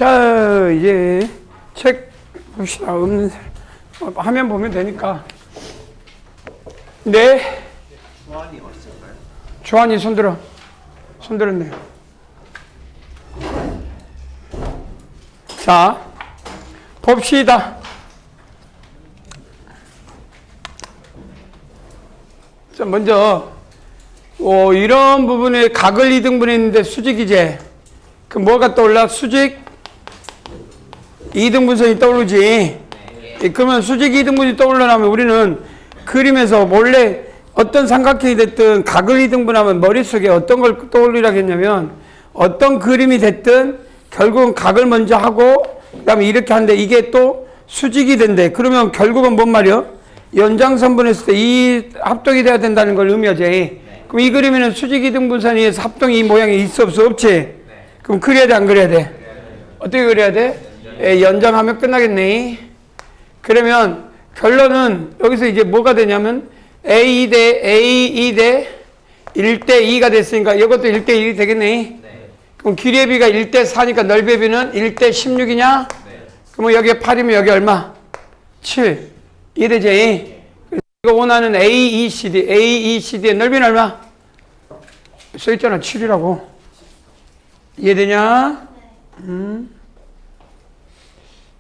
자, 이제 책 봅시다. 없는 화면 보면 되니까. 네. 주한이 어딨을까요? 주한이 손들어. 손들었네요. 자, 봅시다. 자, 먼저 이런 부분에 각을 2등분에 있는데 수직이제. 그 뭐가 떠올라? 수직 2등분선이 떠오르지. 네. 그러면 수직 2등분이 떠올라면 우리는 그림에서 원래 어떤 삼각형이 됐든 각을 2등분하면 머릿속에 어떤 걸 떠올리라고 했냐면 어떤 그림이 됐든 결국은 각을 먼저 하고 그 다음에 이렇게 하는데 이게 또 수직이 된대. 그러면 결국은 뭔 말이야? 연장선분 했을 때 이 합동이 돼야 된다는 걸 의미하지. 네. 그럼 이 그림에는 수직 2등분선이 합동이 이 모양이 있어 없어? 없지? 네. 그럼 그려야 돼 안 그려야 돼? 네. 어떻게 그려야 돼? 연장하면 끝나겠네. 그러면 결론은 여기서 이제 뭐가 되냐면 A2 대 1대 2가 됐으니까 이것도 1대 1이 되겠네. 네. 그럼 길이의 비가 1대 4니까 넓이의 비는 1대 16이냐? 네. 그러면 여기에 8이면 여기 얼마? 7. 이해되지? 네. 이거 원하는 AECD의 넓이는 얼마? 써있잖아. 7이라고. 이해되냐?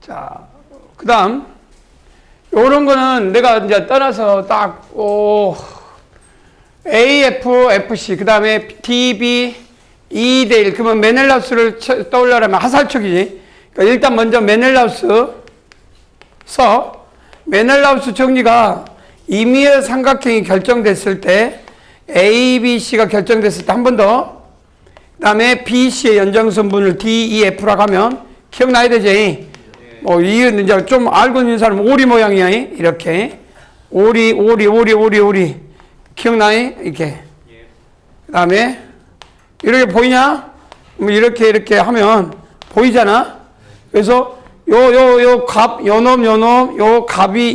자, 그 다음 요런 거는 내가 이제 떠나서 딱 AF, FC 그 다음에 DB 2대 1 그러면 메넬라우스를 떠올려라면 하살촉이지. 그러니까 일단 먼저 메넬라우스 메넬라우스 정리가 임의의 삼각형이 결정됐을 때 ABC가 결정됐을 때 한 번 더 그 다음에 BC의 연장선분을 DEF라고 하면 기억나야 되지. 이건 이제 좀 알고 있는 사람은 오리 모양이야. 이렇게. 오리. 기억나요? 이렇게. 그 다음에, 이렇게 보이냐? 이렇게 하면 보이잖아? 그래서 요 값이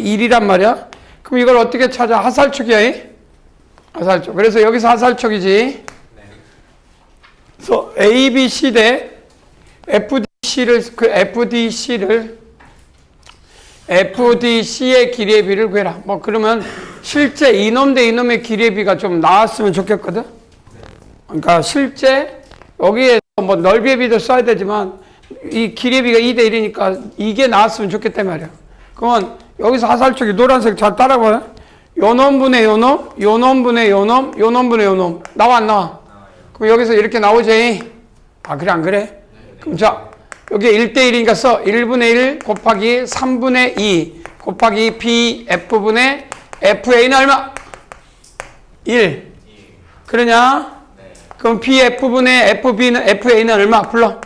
1이란 말이야? 그럼 이걸 어떻게 찾아? 하살촉이야. 하살촉. 그래서 여기서 하살촉이지. 그래서 ABC 대 FDC의 길이의 비를 구해라. 그러면 실제 이놈 대 이놈의 길이의 비가 좀 나왔으면 좋겠거든. 그러니까 실제 여기에 넓이의 비도 써야 되지만 이 길이의 비가 2대 1이니까 이게 나왔으면 좋겠단 말이야. 그러면 여기서 하살촉이 노란색 잘 따라봐요. 요놈분의 요놈, 요놈분의 요놈, 요놈분의 요놈. 나와 안 나와? 그럼 여기서 이렇게 나오지. 아, 그래 안 그래? 그럼 자, 여기 1대 1이니까 써. 1분의 1 곱하기 3분의 2 곱하기 BF분의 FA는 얼마? 1. 그러냐? 그럼 BF분의 FA는 얼마? 불러.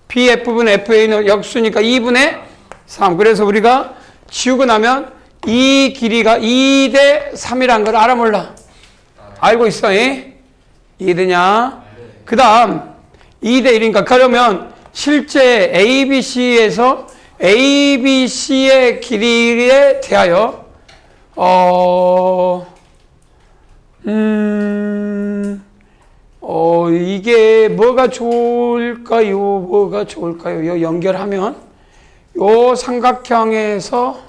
BF분의 FA는 역수니까 2분의 3. 그래서 우리가 지우고 나면 이 길이가 2대 3이라는 걸 알아 몰라? 알고 있어. 이해되냐? 그 다음 2대 1이니까 그러면 실제 ABC에서 ABC의 길이에 대하여 이게 뭐가 좋을까요? 요 연결하면 요 삼각형에서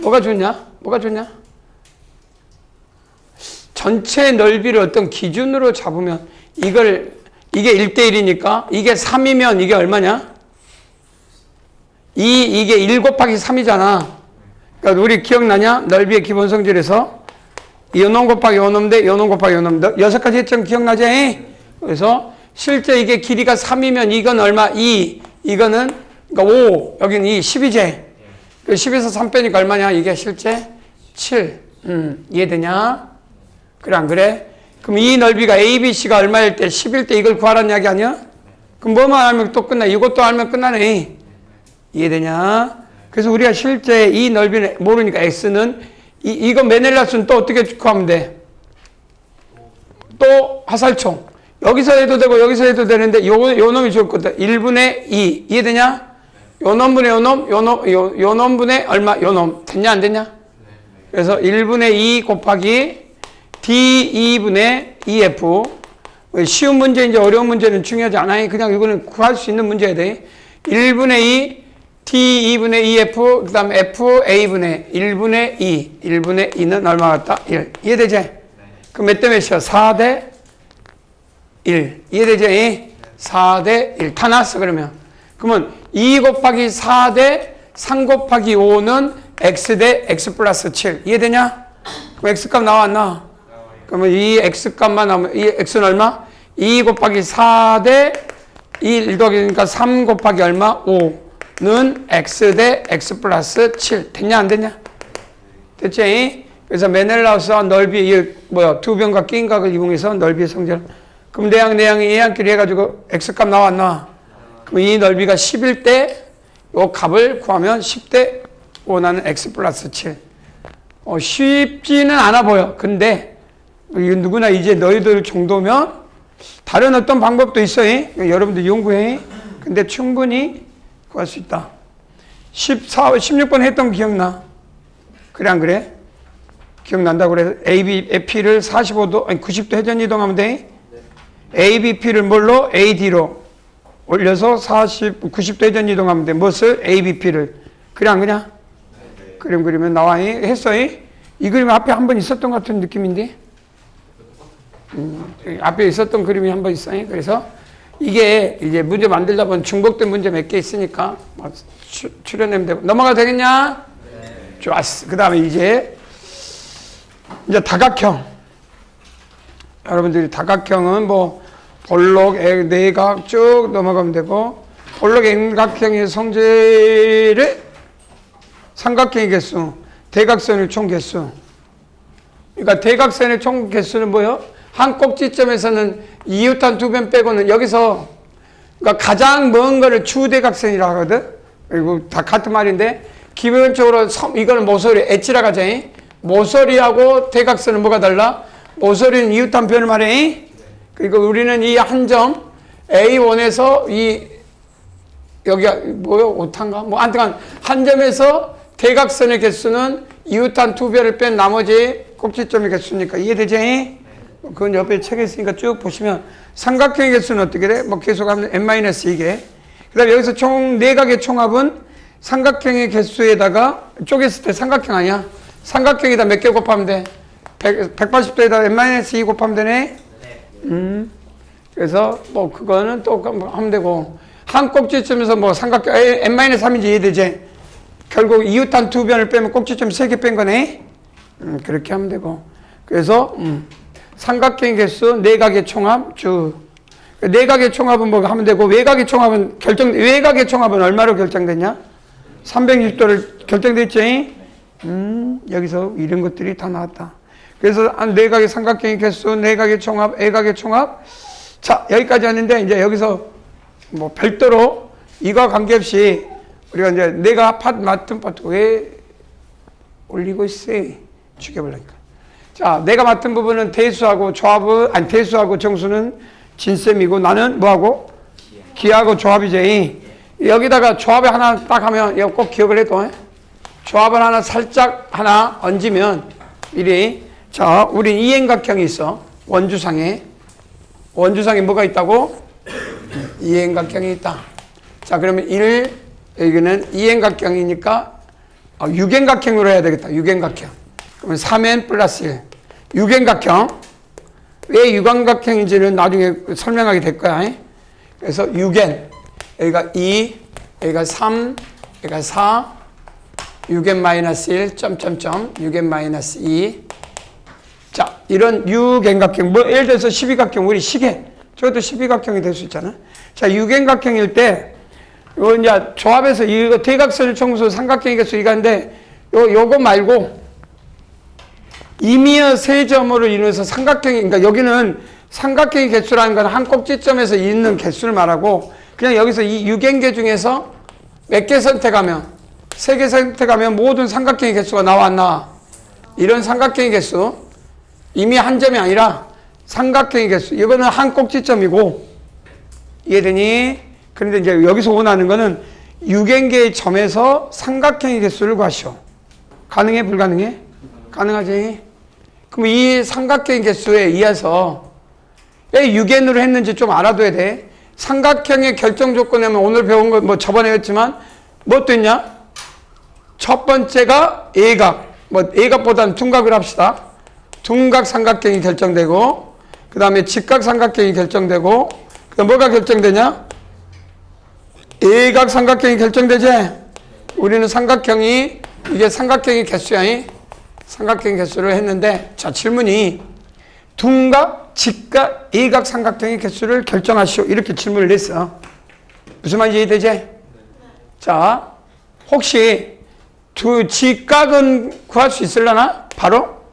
뭐가 좋냐? 전체 넓이를 어떤 기준으로 잡으면 이게 1대 1이니까 이게 3이면 이게 얼마냐? 이게 1 곱하기 3이잖아. 그러니까 우리 기억나냐? 넓이의 기본 성질에서 요놈 곱하기 요놈 대 요놈 곱하기 요놈 6가지 했던 기억나지? 그래서 실제 이게 길이가 3이면 이건 얼마? 2. 이거는 그러니까 5. 여기는 2. 10이지? 10에서 3 빼니까 얼마냐? 이게 실제 7. 이해되냐? 그래 안 그래? 그럼 이 넓이가 ABC가 얼마일 때 10일 때 이걸 구하라는 이야기 아니야? 그럼 뭐만 알면 또 끝나. 이것도 알면 끝나네. 이해되냐? 그래서 우리가 실제 이 넓이는 모르니까 X는 이거 메넬라스는 또 어떻게 구하면 돼? 또 하살총. 여기서 해도 되고 여기서 해도 되는데 요 놈이 좋을 거다. 1분의 2. 이해되냐? 요 놈분의 요 놈분의 얼마? 요 놈. 됐냐 안 됐냐? 그래서 1분의 2 곱하기 D2분의 EF. 쉬운 문제, 이제 어려운 문제는 중요하지 않아요. 그냥 이거는 구할 수 있는 문제야 돼. 1분의 2 t 2분의 2f 그 다음에 f a분의 1분의 2 1분의 2는 얼마 같다? 1 이해되지? 그럼 몇 대 몇이야? 4대 1 이해되지? 4대 1 다 나왔어 그러면 그러면 2 곱하기 4대 3 곱하기 5는 x 대 x 플러스 7 이해되냐? 그럼 x값 나왔나? 그러면 이 x값만 나오면 이 x는 얼마? 2 곱하기 4대 1 더하기니까 3 곱하기 얼마? 5는 x 대 x 플러스 7 됐냐 안 됐냐? 됐지? 그래서 메넬라우스와 넓이 두 변과 끼인 각을 이용해서 넓이의 성질 그럼 내항이 얘한끼리 해가지고 x값 나왔나? 그럼 이 넓이가 10일 때 이 값을 구하면 10대 5 나는 x 플러스 7 쉽지는 않아 보여. 근데 누구나 이제 너희들 정도면 다른 어떤 방법도 있어. 여러분들 연구해. 근데 충분히 구할 수 있다. 16번 했던 거 기억나? 그래 안 그래? 기억난다고 그래서 ABP를 45도 아니 90도 회전 이동하면 돼. ABP를 뭘로? AD로 올려서 90도 회전 이동하면 돼. 무엇을? ABP를. 그래 안 그냐? 그림 그리면 나와. 했어. 이 그림 앞에 한 번 있었던 것 같은 느낌인데. 앞에 있었던 그림이 한 번 있어요. 그래서 이게 이제 문제 만들다 보면 중복된 문제 몇 개 있으니까 출연하면 되고 넘어가도 되겠냐? 네. 좋았어. 그 다음에 이제 다각형. 여러분들이 다각형은 뭐 볼록, 내각 쭉 넘어가면 되고 볼록 N각형의 성질을 삼각형의 개수, 대각선의 총 개수. 그러니까 대각선의 총 개수는 뭐예요? 한 꼭지점에서는 이웃한 두 변 빼고는 여기서 그러니까 가장 먼 거를 주대각선이라 하거든. 그리고 다 같은 말인데 기본적으로 이거는 모서리 엣지라 하자. 모서리하고 대각선은 뭐가 달라? 모서리는 이웃한 변을 말해. 그러니까 우리는 이 한 점 A1에서 여기가 뭐요? 오탄가? 뭐 아무튼 한 점에서 대각선의 개수는 이웃한 두 변을 뺀 나머지 꼭지점의 개수니까 이해되지? 그건 옆에 책에 있으니까 쭉 보시면 삼각형의 개수는 어떻게 돼? 뭐 계속하면 n-2개. 그 다음에 여기서 총 네각의 총합은 삼각형의 개수에다가 쪼갰을 때 삼각형 아니야? 삼각형에다 몇 개 곱하면 돼? 180도에다 n-2 곱하면 되네? 그래서 뭐 그거는 또 하면 되고 한 꼭지점에서 뭐 삼각형 n-3인지 이해되지? 결국 이웃한 두 변을 빼면 꼭지점 3개 뺀 거네? 그렇게 하면 되고 그래서 삼각형의 개수, 내각의 총합, 내각의 총합은 뭐 하면 되고, 외각의 총합은 외각의 총합은 얼마로 결정됐냐? 360도를 결정됐지? 여기서 이런 것들이 다 나왔다. 그래서 내각의 삼각형의 개수, 내각의 총합, 외각의 총합. 자, 여기까지 하는데, 이제 여기서 뭐 별도로 이거와 관계없이 우리가 이제 내가 맡은 파트 왜 올리고 있어? 죽여보려니까. 자, 내가 맡은 부분은 대수하고 대수하고 정수는 진셈이고 나는 뭐하고? 기하고 조합이지. 여기다가 조합에 하나 딱 하면 이거 꼭 기억을 해도 조합을 하나 살짝 하나 얹으면 미리 자, 우리 이행각형이 있어. 원주상에 뭐가 있다고? 이행각형이 있다. 자, 그러면 여기는 이행각형이니까 육행각형으로 해야 되겠다. 육행각형. 그러면 3n 플러스 1. 육행각형. 왜 육행각형인지는 나중에 설명하게 될 거야. 그래서 6n. 여기가 2, 여기가 3, 여기가 4, 6n 마이너스 1, 점점점, 6n 마이너스 2. 자, 이런 육행각형. 뭐, 예를 들어서 12각형, 우리 시계. 저것도 12각형이 될 수 있잖아. 자, 육행각형일 때, 요 이제 조합에서 이거 대각선의 총수, 삼각형의 개수 이건데, 요거 말고, 임의어 세 점으로 인해서 삼각형이, 그러니까 여기는 삼각형의 개수라는 건 한 꼭지점에서 있는 개수를 말하고, 그냥 여기서 이 육행계 중에서 몇 개 선택하면, 3개 선택하면 모든 삼각형의 개수가 나왔나? 이런 삼각형의 개수, 이미 한 점이 아니라 삼각형의 개수, 이거는 한 꼭지점이고, 이해되니? 그런데 이제 여기서 원하는 거는 육행계의 점에서 삼각형의 개수를 구하시오. 가능해? 불가능해? 가능하지? 그럼 이 삼각형의 개수에 의해서 왜 6n으로 했는지 좀 알아둬야 돼. 삼각형의 결정 조건이면 오늘 배운 거 뭐 저번에 했지만 뭐 또 있냐? 첫 번째가 예각, 뭐 예각보다는 둔각을 합시다. 둔각 삼각형이 결정되고, 그 다음에 직각 삼각형이 결정되고, 그다음 뭐가 결정되냐? 예각 삼각형이 결정되지? 우리는 삼각형이, 이게 삼각형의 개수야. 삼각형 개수를 했는데, 자, 질문이 둔각, 직각, 예각 삼각형의 개수를 결정하시오. 이렇게 질문을 냈어. 무슨 말인지 이해되지? 자, 혹시 직각은 구할 수 있으려나? 바로?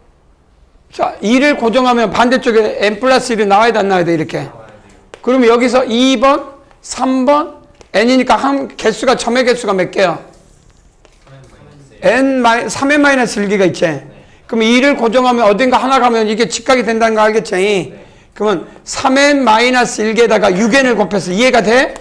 자, 2를 고정하면 반대쪽에 n 플러스 1이 나와야 돼, 안 나와야 돼, 이렇게. 그러면 여기서 2번, 3번, n이니까 개수가, 점의 개수가 몇 개야? 3n 1개가 있지? 그럼 2를 고정하면 어딘가 하나 가면 이게 직각이 된다는 거 알겠지? 그러면 3n 1개에다가 6n을 곱해서 이해가 돼?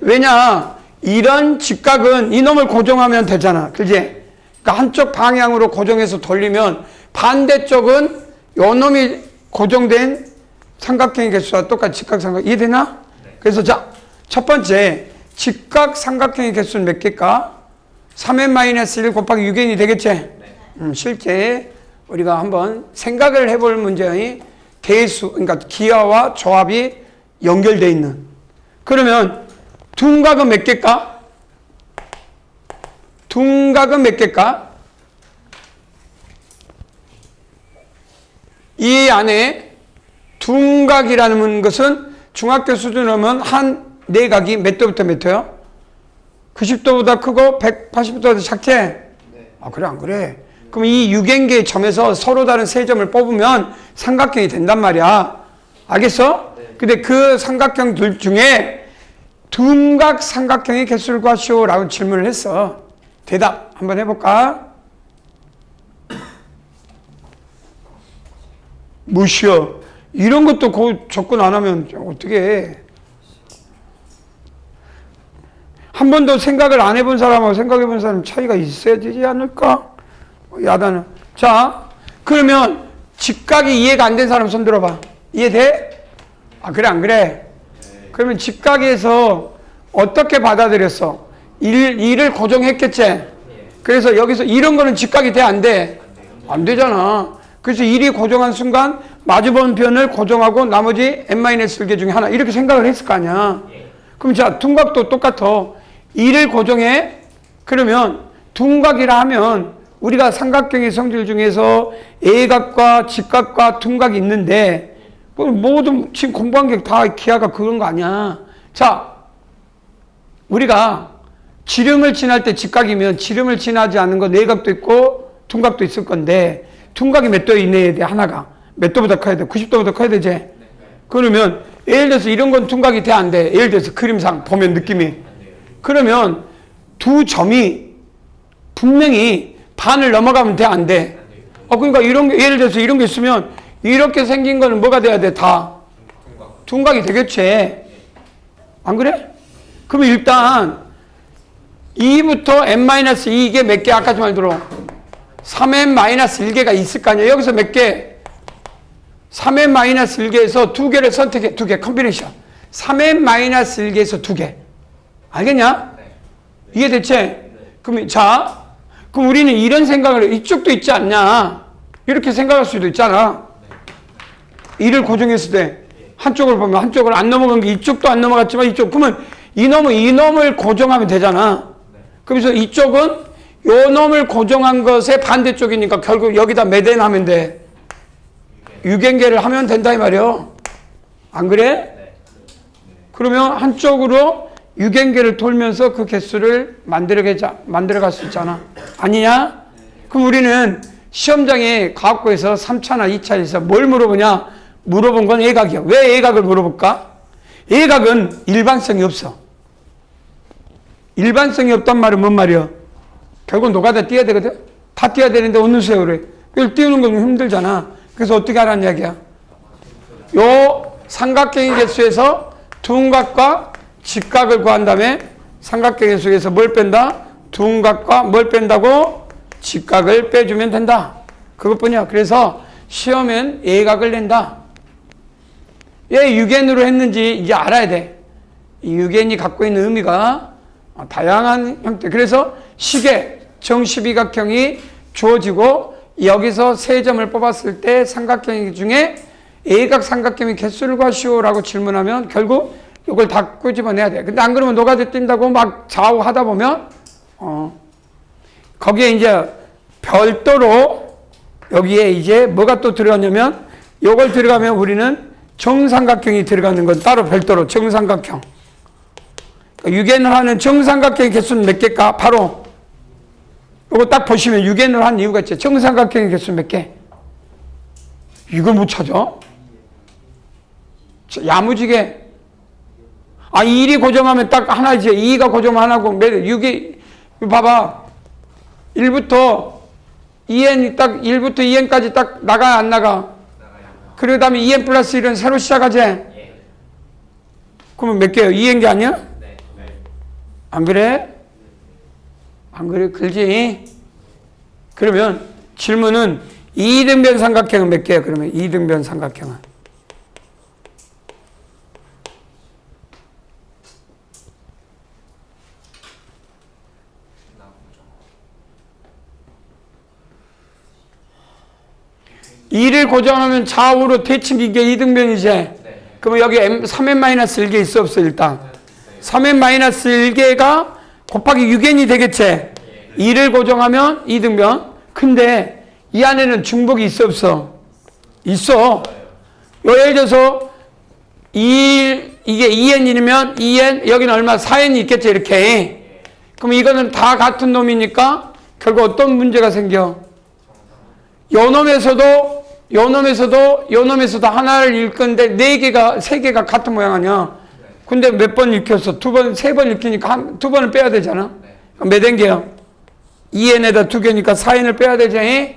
왜냐? 이런 직각은 이놈을 고정하면 되잖아. 그지? 그러니까 한쪽 방향으로 고정해서 돌리면 반대쪽은 요놈이 고정된 삼각형의 개수와 똑같이 직각 삼각형. 이해되나? 그래서 자, 첫 번째 직각 삼각형의 개수는 몇 개일까? 3n-1 곱하기 6n이 되겠지? 실제 우리가 한번 생각을 해볼 문제의 개수, 그러니까 기하와 조합이 연결되어 있는. 그러면 둔각은 몇 개일까? 둔각은 몇 개일까? 이 안에 둔각이라는 것은 중학교 수준으로 하면 한 내각이 몇 도부터 몇 도요? 90도보다 크고 180도보다 작게? 아, 그래, 안 그래? 그럼 이 6n개의 점에서 서로 다른 세 점을 뽑으면 삼각형이 된단 말이야. 알겠어? 근데 그 삼각형들 중에 둔각 삼각형의 개수를 구하시오 라고 질문을 했어. 대답 한번 해볼까? 무시여. 이런 것도 접근 안 하면 어떻게 해? 한 번도 생각을 안 해본 사람하고 생각해 본 사람 차이가 있어야 되지 않을까? 야단은. 자, 그러면 직각이 이해가 안 된 사람 손 들어봐. 이해돼? 아, 그래, 안 그래? 그러면 직각에서 어떻게 받아들였어? 1을 고정했겠지? 그래서 여기서 이런 거는 직각이 돼, 안 돼? 안 되잖아. 그래서 1이 고정한 순간 마주보는 변을 고정하고 나머지 n-1개 중에 하나 이렇게 생각을 했을 거 아니야. 그럼 자, 둔각도 똑같아. 2를 고정해? 그러면 둔각이라 하면 우리가 삼각형의 성질 중에서 예각과 직각과 둔각이 있는데 모든 지금 공부한 게 다 기하가 그런 거 아니야. 자, 우리가 지름을 지날 때 직각이면 지름을 지나지 않는 건 예각도 있고 둔각도 있을 건데 둔각이 몇 도에 있네야 돼, 하나가. 몇 도보다 커야 돼? 90도보다 커야 되지? 그러면 예를 들어서 이런 건 둔각이 돼, 안 돼? 예를 들어서 그림상 보면 느낌이. 그러면 두 점이 분명히 반을 넘어가면 돼, 안 돼? 그러니까 이런 게, 예를 들어서 이런 게 있으면 이렇게 생긴 거는 뭐가 돼야 돼? 다 둔각이 되겠지? 안 그래? 그럼 일단 2부터 n-2 이게 몇 개? 아까 말대로 3n-1개가 있을 거 아니야? 여기서 몇 개? 3n-1개에서 두 개를 선택해. 두 개, 컴비네이션. 3n-1개에서 두 개. 알겠냐? 이해됐지? 그럼, 자, 그럼 우리는 이런 생각을 해. 이쪽도 있지 않냐? 이렇게 생각할 수도 있잖아. 1을 고정했을 때, 한쪽을 보면 한쪽을 안 넘어간 게 이쪽도 안 넘어갔지만 이쪽. 그러면 이놈을 고정하면 되잖아. 그래서 이쪽은 요 놈을 고정한 것의 반대쪽이니까 결국 여기다 몇 n 하면 돼? 6n개를 하면 된다 이 말이요. 안 그래? 그러면 한쪽으로 6n개를 돌면서 그 개수를 만들어갈 수 있잖아. 아니냐? 그럼 우리는 시험장에 과학고에서 3차나 2차에서 뭘 물어보냐? 물어본 건 예각이야. 왜 예각을 물어볼까? 예각은 일반성이 없어. 일반성이 없단 말은 뭔 말이야? 결국 노가다 띄어야 되거든? 다 띄어야 되는데 어느 세월에? 이걸 띄우는 건 힘들잖아. 그래서 어떻게 하라는 이야기야? 요 삼각형의 개수에서 둔각과 직각을 구한 다음에 삼각형의 개수에서 뭘 뺀다? 둔각과 뭘 뺀다고? 직각을 빼주면 된다. 그것뿐이야. 그래서 시험엔 예각을 낸다. 왜 6n으로 했는지 이제 알아야 돼. 이 유견이 갖고 있는 의미가 다양한 형태. 그래서 식의 정십이각형이 주어지고 여기서 세 점을 뽑았을 때 삼각형 중에 A각 삼각형의 개수를 구하시오라고 질문하면 결국 이걸 다 끄집어내야 돼. 근데 안 그러면 노가다 뛴다고 막 좌우하다 보면 거기에 이제 별도로 여기에 이제 뭐가 또 들어가냐면 요걸 들어가면 우리는 정삼각형이 들어가는 건 따로 별도로 정삼각형. 그러니까 유견을 하는 정삼각형의 개수는 몇 개일까? 바로 요거 딱 보시면 유견을 한 이유가 있죠. 정삼각형의 개수는 몇 개? 이걸 못 찾아? 야무지게. 1이 고정하면 딱 하나지. 2가 고정하면 하나고, 6이, 봐봐. 1부터 2n 딱, 1부터 2n까지 딱 나가, 안 나가? 그 다음에 2n 플러스 1은 새로 시작하지? 그러면 몇 개예요? 2n 게 아니야? 안 그래? 안 그래? 그렇지? 그러면 질문은 2등변 삼각형은 몇 개야? 그러면 2등변 삼각형은? 이를 고정하면 좌우로 되칭긴 게 2등변이지? 그러면 여기 3n-1개 있어 없어 일단? 3n-1개가 곱하기 6n이 되겠지? 2를 고정하면 2등변. 근데 이 안에는 중복이 있어 없어? 있어. 예를 들어서 이게 2n이면 2n 여기는 얼마? 4n이 있겠지 이렇게. 그럼 이거는 다 같은 놈이니까 결국 어떤 문제가 생겨? 요 놈에서도 하나를 읽건데 3개가 같은 모양 아니야? 근데 몇 번 읽혔어? 3번 읽히니까 2번을 빼야 되잖아? 그럼 몇 n개요? 2n에다 2개니까 4n을 빼야 되지?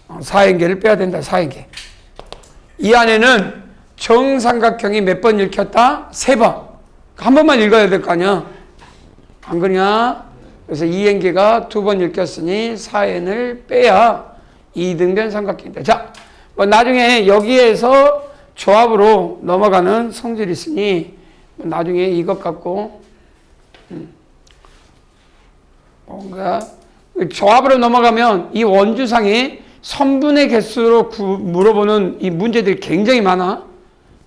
4n개를 빼야 된다, 4n개. 이 안에는 정삼각형이 몇 번 읽혔다? 3번. 한 번만 읽어야 될 거 아니야? 안 그러냐? 그래서 2n개가 2번 읽혔으니 4n을 빼야 2등변 삼각형이다. 자, 뭐 나중에 여기에서 조합으로 넘어가는 성질이 있으니 나중에 이것 갖고 뭔가 조합으로 넘어가면 이 원주상에 선분의 개수로 물어보는 이 문제들이 굉장히 많아.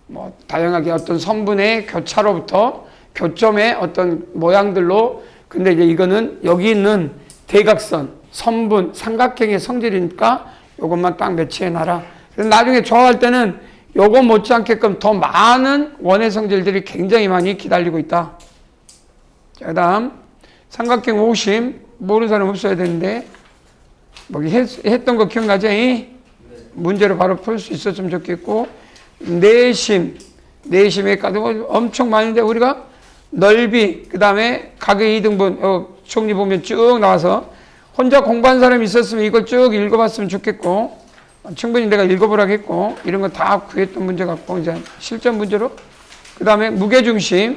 뭐 다양하게 어떤 선분의 교차로부터 교점의 어떤 모양들로. 근데 이제 이거는 여기 있는 대각선, 선분, 삼각형의 성질이니까 요것만 딱 매치해 놔라. 그래서 나중에 조합할 때는 요거 못지않게끔 더 많은 원의 성질들이 굉장히 많이 기다리고 있다. 자, 그 다음 삼각형 오심 모르는 사람 없어야 되는데 뭐 했던 거 기억나지? 문제로 바로 풀 수 있었으면 좋겠고, 내심에까지 엄청 많은데 우리가 넓이, 그 다음에 가격 2등분 총리 보면 쭉 나와서 혼자 공부한 사람이 있었으면 이걸 쭉 읽어봤으면 좋겠고, 충분히 내가 읽어보라고 했고, 이런 거 다 구했던 문제 갖고 이제 실전 문제로. 그 다음에 무게중심이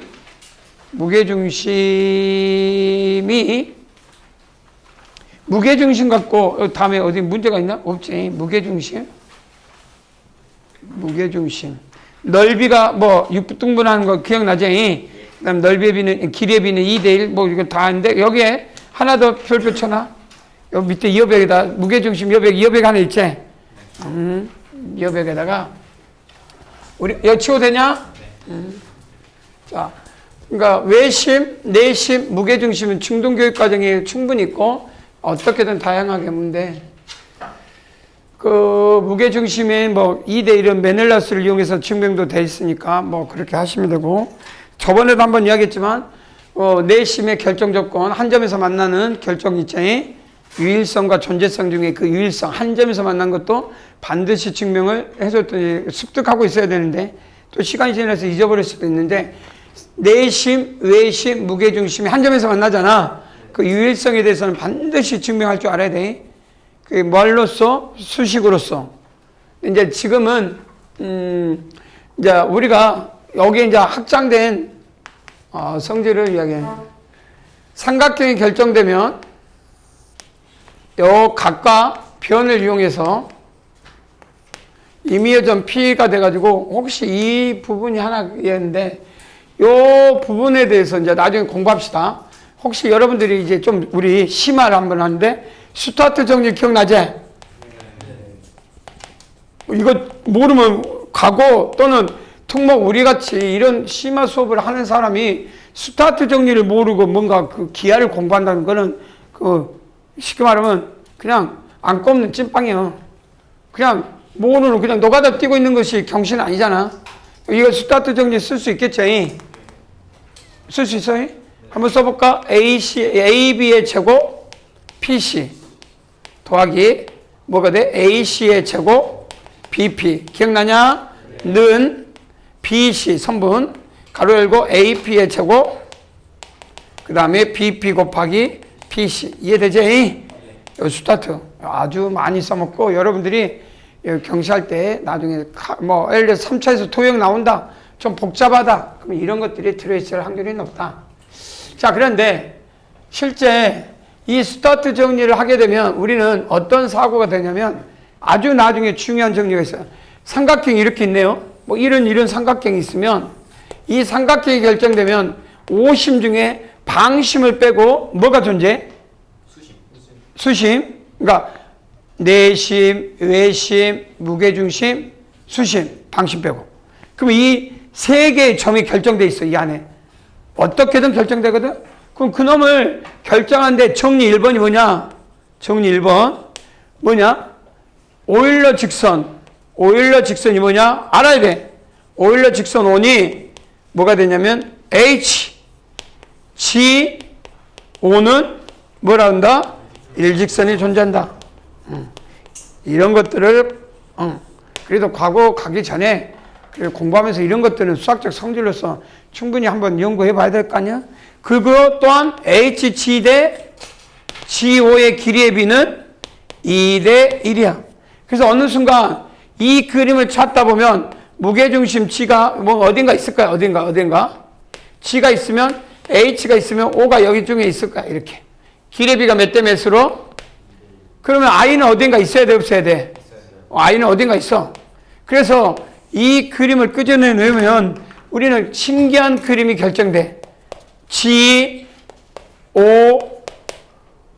무게중심 갖고 다음에 어디 문제가 있나? 없지. 무게중심. 넓이가 뭐 6등분 하는 거 기억나지? 그 다음 넓이의 비는, 길이의 비는 2대1 뭐 이거 다 하는데 여기에 하나 더 별표 쳐놔. 여기 밑에 여백에다 무게중심 여백 하나 있지? 여백에다가 우리 여기 치워 되냐? 자, 그러니까 외심, 내심, 무게중심은 중등교육 과정에 충분히 있고 어떻게든 다양하게 하면 돼. 그 무게중심에 뭐 2대1은 메넬라스를 이용해서 증명도 돼 있으니까 뭐 그렇게 하시면 되고, 저번에도 한번 이야기했지만 내심의 결정 조건, 한 점에서 만나는 결정 있지? 유일성과 존재성 중에 그 유일성, 한 점에서 만난 것도 반드시 증명을 해줬더니 습득하고 있어야 되는데 또 시간이 지나서 잊어버릴 수도 있는데, 내심, 외심, 무게중심이 한 점에서 만나잖아. 그 유일성에 대해서는 반드시 증명할 줄 알아야 돼. 그게 뭘로써? 수식으로써. 이제 지금은 이제 우리가 여기에 이제 확장된 성질을 이야기해. 삼각형이 결정되면 요 각과 변을 이용해서 임의의 점 P가 돼가지고, 혹시 이 부분이 하나 있는데 요 부분에 대해서 이제 나중에 공부합시다. 혹시 여러분들이 이제 좀 우리 심화를 한번 하는데 스타트 정리 기억나지? 이거 모르면 과거 또는 특목 우리같이 이런 심화 수업을 하는 사람이 스타트 정리를 모르고 뭔가 그 기하를 공부한다는 거는 그 쉽게 말하면 그냥 안 꼽는 찐빵이에요. 그냥 모르는 그냥 노가다 뛰고 있는 것이 경신 아니잖아. 이거 스타트 정리 쓸 수 있겠죠? 쓸 수 있어요? 한번 써볼까? AB의 제곱 PC 더하기 뭐가 돼? AC의 제곱 BP 기억나냐? 는 BC 선분 가로 열고 AP의 제곱 그 다음에 BP 곱하기 PC 이해되지? 요 스타트 아주 많이 써먹고 여러분들이 경시할 때 나중에 뭐 예를 들어 3차에서 토역 나온다 좀 복잡하다 그럼 이런 것들이 들어있을 확률이 높다. 자 그런데 실제 이 스타트 정리를 하게 되면 우리는 어떤 사고가 되냐면 아주 나중에 중요한 정리가 있어요. 삼각형이 이렇게 있네요. 뭐 이런 삼각형이 있으면 이 삼각형이 결정되면 오심 중에 방심을 빼고 뭐가 존재? 수심. 그러니까 내심, 외심, 무게중심, 수심, 방심 빼고. 그럼 이 세 개의 점이 결정돼 있어 이 안에. 어떻게든 결정되거든? 그럼 그 놈을 결정하는데 정리 1번이 뭐냐? 정리 1번 뭐냐? 오일러 직선이 뭐냐? 알아야 돼. 오일러 직선 원이 뭐가 되냐면 H, G, O는 뭐라 한다? 일직선이 존재한다. 이런 것들을 그래도 과거 가기 전에 공부하면서 이런 것들은 수학적 성질로서 충분히 한번 연구해 봐야 될 거 아니야? 그거 또한 HG 대 GO의 길이의 비는 2 대 1이야. 그래서 어느 순간 이 그림을 찾다 보면 무게중심 G가 뭐 어딘가 있을까요? 어딘가 G가 있으면 H가 있으면 O가 여기 중에 있을까? 이렇게 길의 비가 몇 대 몇으로? 그러면 I는 어딘가 있어야 돼 없어야 돼? I는 어딘가 있어. 그래서 이 그림을 끄집어내면 우리는 신기한 그림이 결정돼. G, O,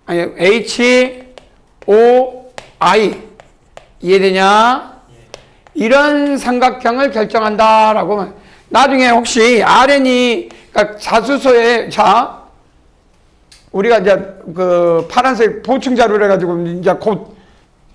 아니 H, O, I 이해되냐? 이런 삼각형을 결정한다라고. 나중에 혹시 RN이 그러니까 자수서에 자 우리가 이제 그 파란색 보충 자료를 해가지고 이제 곧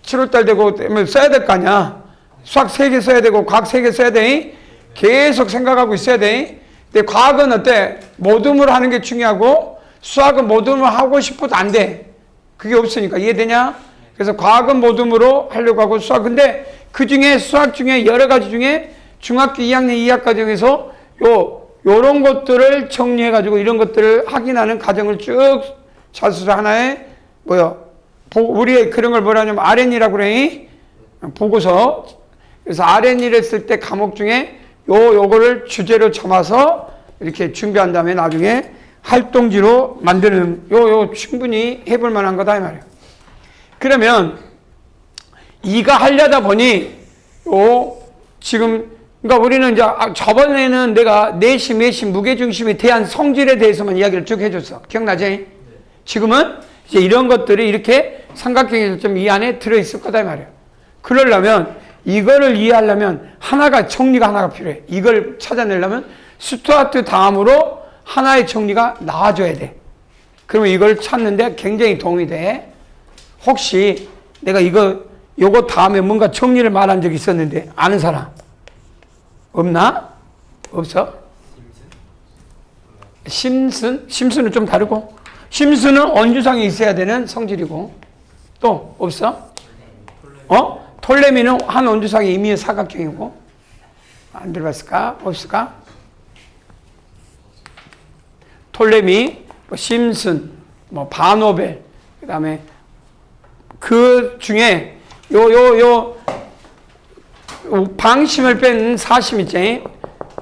7월달 되고 써야 될 거 아니야. 수학 3개 써야 되고 과학 3개 써야 돼. 계속 생각하고 있어야 돼. 근데 과학은 어때? 모둠으로 하는 게 중요하고 수학은 모둠으로 하고 싶어도 안 돼. 그게 없으니까 이해되냐? 그래서 과학은 모둠으로 하려고 하고 수학 근데 그 중에 수학 중에 여러 가지 중에 중학교 2학년 2학 과정에서 요런 것들을 정리해가지고 이런 것들을 확인하는 과정을 쭉 자수서 하나에 우리의 그런 걸 뭐라 하냐면 RN이라고 그래. 보고서. 그래서 RN이를 쓸 때 과목 중에 요거를 주제로 삼아서 이렇게 준비한 다음에 나중에 활동지로 만드는 요 충분히 해볼 만한 거다 이 말이에요. 그러면 이가 하려다 보니 지금 그러니까 우리는 이제 저번에는 내가 내심, 외심, 무게중심에 대한 성질에 대해서만 이야기를 쭉 해줬어. 기억나지? 네. 지금은 이제 이런 것들이 이렇게 삼각형에서 좀 이 안에 들어있을 거다 이 말이에요. 그러려면 이거를 이해하려면 정리가 하나가 필요해. 이걸 찾아내려면 스튜어트 다음으로 하나의 정리가 나와줘야 돼. 그러면 이걸 찾는데 굉장히 도움이 돼. 혹시 내가 요거 다음에 뭔가 정리를 말한 적이 있었는데 아는 사람 없나? 없어? 심슨은 좀 다르고 심슨은 원주상에 있어야 되는 성질이고 또 없어? 톨레미는 한 원주상에 이미 사각형이고 안 들어봤을까? 없을까? 톨레미, 심슨, 바노벨 그 다음에 그 중에 방심을 뺀 사심 있지?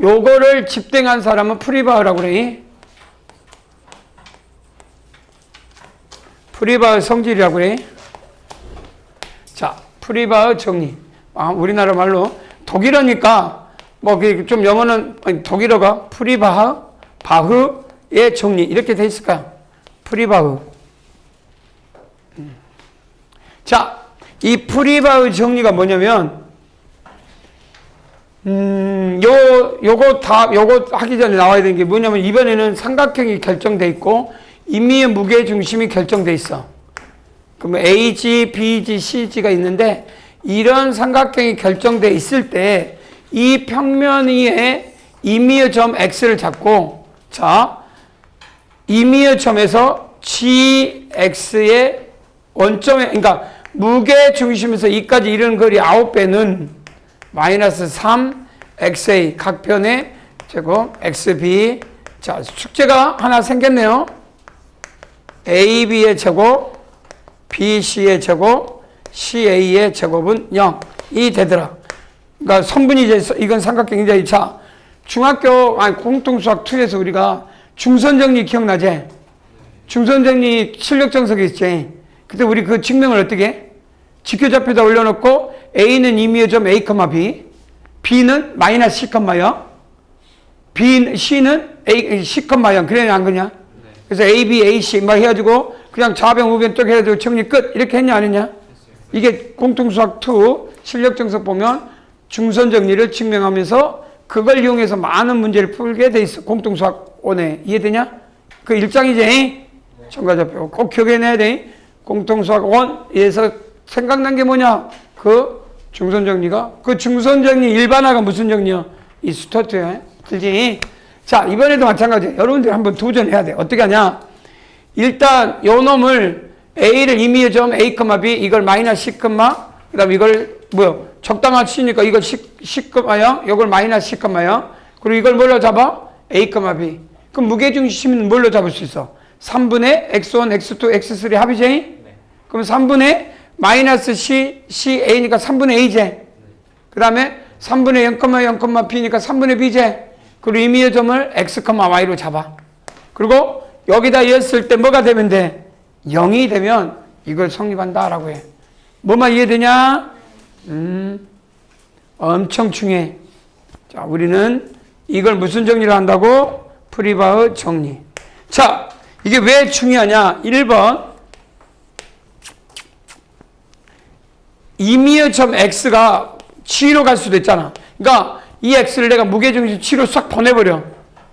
요거를 집행한 사람은 프리바흐라고 그래. 프리바흐 성질이라고 그래. 자, 프리바흐 정리. 우리나라 말로 독일어니까 뭐 좀 영어는 독일어가 바흐의 정리 이렇게 돼 있을까요? 프리바흐. 자, 이 프리바흐 정리가 뭐냐면 요거 하기 전에 나와야 되는 게 뭐냐면 이번에는 삼각형이 결정돼 있고 임의의 무게 중심이 결정돼 있어. 그러면 AG, BG, CG가 있는데 이런 삼각형이 결정돼 있을 때 이 평면 위에 임의의 점 X를 잡고 자, 임의의 점에서 GX의 원점에 그러니까 무게 중심에서 이까지 이르는 거리 9배는 마이너스 3XA 각 변의 제곱 XB 자 숙제가 하나 생겼네요. AB의 제곱 BC의 제곱 CA의 제곱은 0이 되더라. 그러니까 성분이 이제 이건 삼각형이자 자 중학교 공통수학 2에서 우리가 중선정리 기억나지? 중선정리 실력정석이 있지. 그때 우리 그 증명을 어떻게 해? 지표좌표에다 올려놓고 A는 임의의 점 A, B, B는 마이너스 C, 0, C는 A, C, 0 그래 안 그냐? 그래서 A, B, A, C 막 해가지고 그냥 좌변 우변 또 해가지고 정리 끝 이렇게 했냐 안 했냐? 이게 공통수학 2 실력정석 보면 중선 정리를 증명하면서 그걸 이용해서 많은 문제를 풀게 돼 있어. 공통수학 1에 이해되냐? 그 1장이지? 정과좌표 꼭 기억해내야 돼. 공통수학 1에서 생각난 게 뭐냐? 그 중선 정리가 그 중선 정리 일반화가 무슨 정리야? 이 스토트야. 들지? 자 이번에도 마찬가지야. 여러분들이 한번 도전해야 돼. 어떻게 하냐? 일단 요 놈을 A를 임의의 점 A, B 이걸 마이너스 C, 그 다음에 이걸 뭐요? 적당한 C니까 이걸 C, 이걸 마이너스 C, 그리고 이걸 뭘로 잡아? A, B. 그럼 무게중심은 뭘로 잡을 수 있어? 3분의 X1, X2, X3 합이지? 네. 그럼 3분의 마이너스 C, CA니까 3분의 A제. 그 다음에 3분의 0, B니까 3분의 B제. 그리고 임의의 점을 X, Y로 잡아. 그리고 여기다 이었을 때 뭐가 되면 돼? 0이 되면 이걸 성립한다라고 해. 뭐만 이해되냐? 엄청 중요해. 자, 우리는 이걸 무슨 정리를 한다고? 프리바흐 정리. 자, 이게 왜 중요하냐? 1번. 임의의 점 X가 G로 갈 수도 있잖아. 그러니까 이 X를 내가 무게중심 G로 싹 보내버려.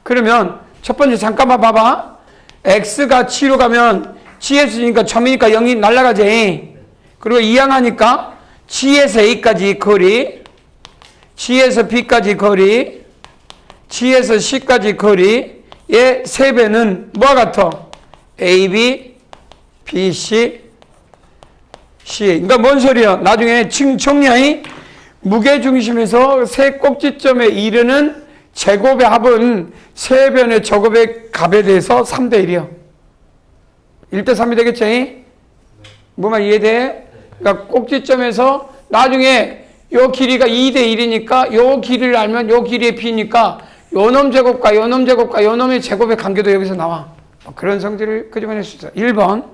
그러면 첫 번째 잠깐만 봐봐. X가 G로 가면 G에서니까 점이니까 0이 날아가지. 그리고 이항하니까 G에서 A까지 거리, G에서 B까지 거리, G에서 C까지 거리의 3배는 뭐와 같아? AB, BC, CA. 그러니까 뭔 소리야? 나중에 정리하니 무게중심에서 세 꼭지점에 이르는 제곱의 합은 세 변의 제곱의 값에 대해서 3대 1이야. 1대 3이 되겠지? 뭐만 이해돼? 그러니까 꼭지점에서 나중에 요 길이가 2대 1이니까 요 길이를 알면 요 길이의 B니까 요 놈 제곱과 요 놈 제곱과 요 놈의 제곱의 관계도 여기서 나와. 그런 성질을 끄집어낼 수 있어. 1번.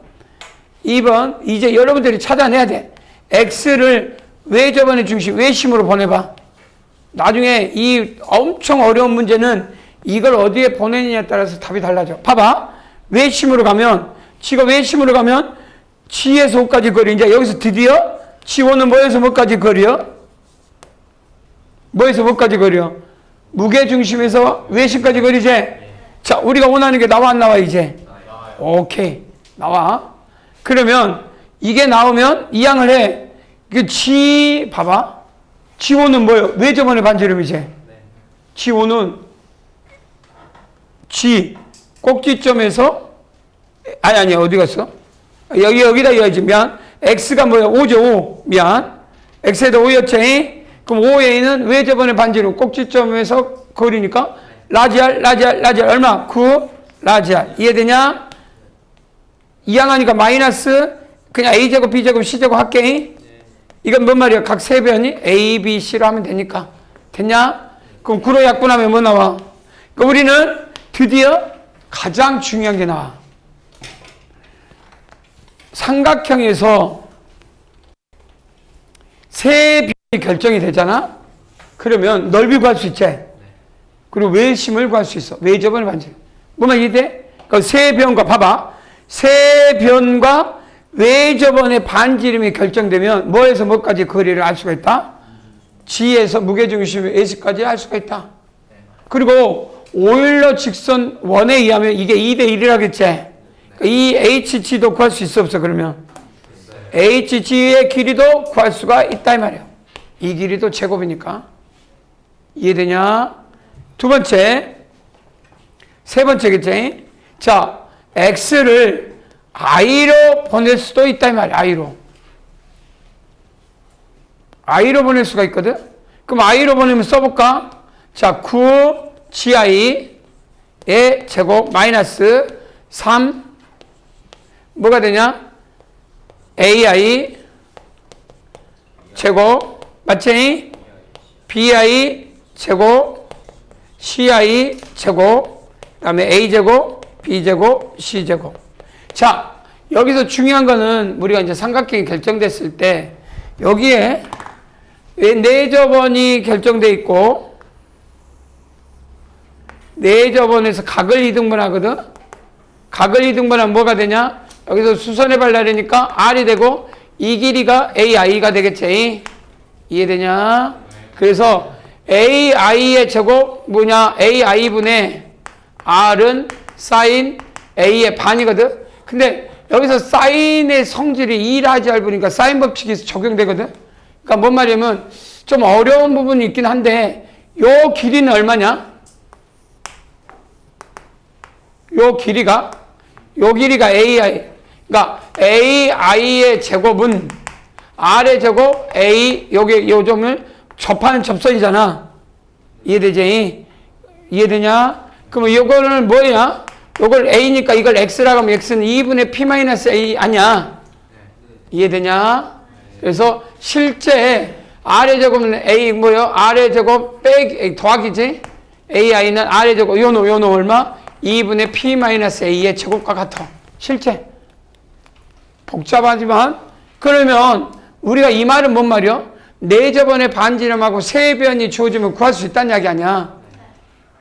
2번. 이제 여러분들이 찾아내야 돼. X를 외접원의 중심, 외심으로 보내봐. 나중에 이 엄청 어려운 문제는 이걸 어디에 보내느냐에 따라서 답이 달라져. 봐봐. 외심으로 가면, G가 외심으로 가면 G에서 O까지 거리. 이제 여기서 드디어 G5는 뭐에서 뭐까지 거리요? 뭐에서 뭐까지 거리요? 무게중심에서 외심까지 거리지? 자, 우리가 원하는 게 나와 안 나와 이제? 오케이. 나와. 그러면 이게 나오면 이항을 해. 그 G 봐봐. G5는 뭐예요? 외접원의 반지름이지? G5는 G 꼭지점에서 아니 어디 갔어? 여기다 이어야지. 미안. X가 뭐야? 5죠. 5. 미안. X에다 5였지? 그럼 5A는 외접원의 반지름 꼭지점에서 거리니까 라지알 얼마? 9 라지알. 이해되냐? 이항하니까 마이너스 그냥 A제곱 B제곱 C제곱 할게. 이건 뭔 말이야? 각 세 변이 A, B, C로 하면 되니까. 됐냐? 그럼 9로 약분하면 뭐 나와? 그러니까 우리는 드디어 가장 중요한 게 나와. 삼각형에서 세 변이 결정이 되잖아? 그러면 넓이 구할 수 있지. 그리고 외심을 구할 수 있어. 외접원의 반지름. 뭐만 이해돼? 그 세 변과 봐봐. 세 변과 외접원의 반지름이 결정되면 뭐에서 뭐까지 거리를 알 수가 있다? G에서 무게중심의 S까지 알 수가 있다. 그리고 오일러 직선 원에 의하면 이게 2대 1이라겠지. 이 HG도 구할 수 있어 없어 그러면? HG의 길이도 구할 수가 있다 이 말이에요. 이 길이도 제곱이니까. 이해되냐? 두 번째, 세 번째겠지? 자, X를 I로 보낼 수도 있다 이 말이야. I로 보낼 수가 있거든? 그럼 I로 보내면 써볼까? 자, 9 GI의 제곱 마이너스 3 뭐가 되냐? AI 제곱 맞지? BI 제곱 CI 제곱 그 다음에 A제곱 B제곱 C제곱. 자, 여기서 중요한 거는 우리가 이제 삼각형이 결정됐을 때 여기에 내접원이 결정돼 있고 내접원에서 각을 이등분하거든. 각을 이등분하면 뭐가 되냐? 여기서 수선의 발달이니까 R이 되고 이 길이가 AI가 되겠지. 이해되냐? 그래서 AI의 제곱 뭐냐? AI분의 R은 사인 A의 반이거든. 근데 여기서 사인의 성질이 2라지 R분이니까 사인 법칙이 적용되거든. 그러니까 뭔 말이냐면 좀 어려운 부분이 있긴 한데 요 길이는 얼마냐? 요 길이가 AI. 그러니까 AI의 제곱은 R의 제곱 A 여기 요 점을 접하는 접선이잖아. 이해되지? 이해되냐? 그러면 요거는 뭐야? 요걸 A니까 이걸 X라고 하면 X는 2분의 P-A 아니야. 이해되냐? 그래서 실제 R의 제곱은 A 뭐요? R의 제곱 빼기 더하기지? AI는 R의 제곱 요노 얼마? 2분의 P-A의 제곱과 같아. 실제. 복잡하지만 그러면 우리가 이 말은 뭔 말이야? 내접원의 반지름하고 세 변이 주어지면 구할 수 있다는 이야기 아니야?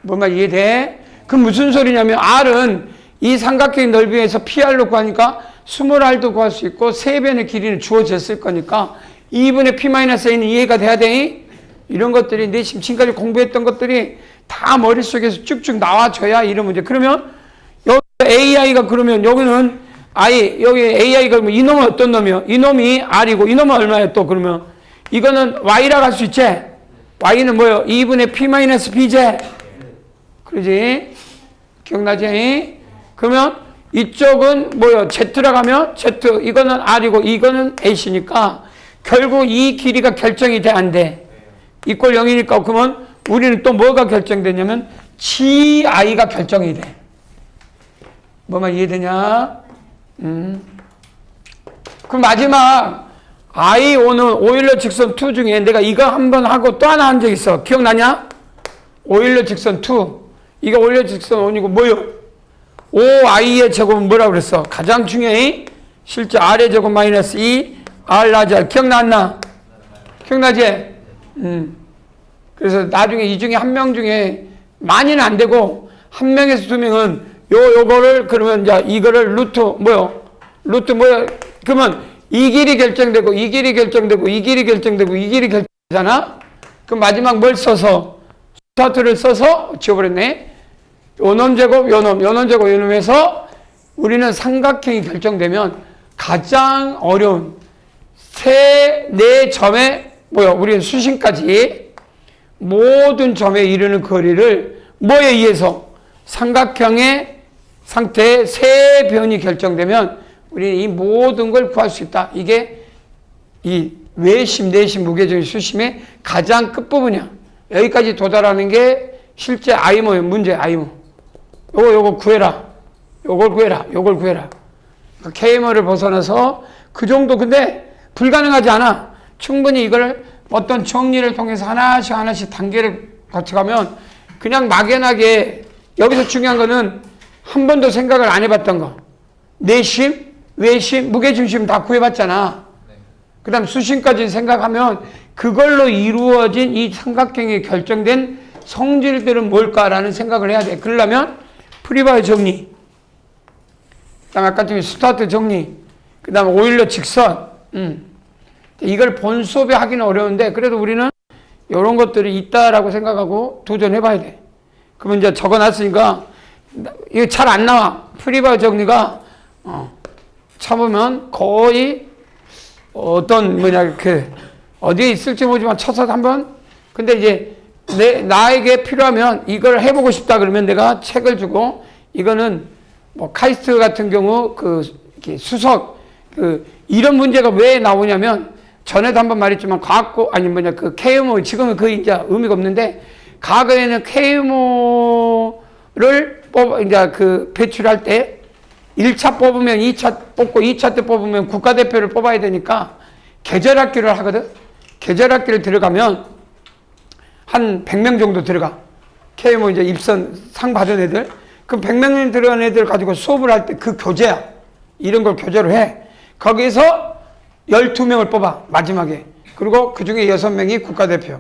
뭔 말 이해돼? 그럼 무슨 소리냐면 R은 이 삼각형의 넓이에서 PR로 구하니까 20R도 구할 수 있고 세 변의 길이는 주어졌을 거니까 2분의 P-A는 이해가 돼야 돼? 이런 것들이 내 지금까지 공부했던 것들이 다 머릿속에서 쭉쭉 나와줘야 이런 문제. 그러면 여기 AI가 그러면 여기는 여기 AI가 그러면 이 놈은 어떤 놈이요? 이 놈이 R이고 이 놈은 얼마예요 또 그러면? 이거는 Y라고 할 수 있지? Y는 뭐예요? 2분의 P-B제. 그러지? 기억나지? 그러면 이쪽은 뭐예요? Z라고 하면 Z, 이거는 R이고 이거는 H니까 결국 이 길이가 결정이 돼, 안 돼? 이꼴 0이니까 그러면 우리는 또 뭐가 결정되냐면 GI가 결정이 돼. 뭐만 이해되냐? 그럼 마지막 I5는 오일러 직선 2 중에 내가 이거 한번 하고 또 하나 한 적 있어. 기억나냐? 오일러 직선 2. 이거 오일러 직선 5이고 뭐요? OI의 제곱은 뭐라고 그랬어? 가장 중요해. 실제 R의 제곱 마이너스 2 R 라지 R. 기억났나? 기억나지? 그래서 나중에 이 중에 한 명 중에 많이는 안 되고 한 명에서 두 명은 요거를 그러면 이제 이거를 루트 뭐요? 그러면 이 길이 결정되고 이 길이 결정되고 이 길이 결정되고 이 길이 결정되잖아. 그럼 마지막 뭘 써서 스타트를 써서 지워버렸네. 요놈 제곱 요놈 제곱 요놈에서 우리는 삼각형이 결정되면 가장 어려운 네 점의 우리는 수심까지 모든 점에 이르는 거리를 뭐에 의해서 삼각형의 상태의 세 변이 결정되면 우리는 이 모든 걸 구할 수 있다. 이게 이 외심, 내심, 무게적인 수심의 가장 끝부분이야. 여기까지 도달하는 게 실제 아이모예요. 문제 아이모. 요거 구해라. 요걸 구해라. 그러니까 K모를 벗어나서 그 정도. 근데 불가능하지 않아. 충분히 이걸 어떤 정리를 통해서 하나씩 단계를 거쳐가면 그냥 막연하게 여기서 중요한 거는 한 번도 생각을 안 해봤던 거. 내심, 외심, 무게중심 다 구해봤잖아. 그 다음 수심까지 생각하면 그걸로 이루어진 이 삼각형이 결정된 성질들은 뭘까라는 생각을 해야 돼. 그러려면 프리바이 정리, 그 다음에 아까 좀 스타트 정리, 그 다음에 오일러 직선, 이걸 본 수업에 하기는 어려운데 그래도 우리는 이런 것들이 있다라고 생각하고 도전해봐야 돼. 그러면 이제 적어놨으니까 이거 잘 안 나와. 프리바이 정리가 쳐보면 거의 어떤 어디에 있을지 모르지만 쳐서 한번. 근데 이제 나에게 필요하면 이걸 해보고 싶다 그러면 내가 책을 주고, 이거는 뭐 카이스트 같은 경우 이렇게 수석 이런 문제가 왜 나오냐면, 전에도 한번 말했지만 과학고 KMO, 지금은 이제 의미가 없는데, 과거에는 KMO를 배출할 때 1차 뽑으면 2차 뽑고 2차 때 뽑으면 국가대표를 뽑아야 되니까 계절학기를 하거든. 계절학기를 들어가면 한 100명 정도 들어가. KMO 이제 입선 상 받은 애들. 그 100명 들어간 애들 가지고 수업을 할 때 그 교재야. 이런 걸 교재로 해. 거기서 12명을 뽑아, 마지막에. 그리고 그 중에 6명이 국가대표,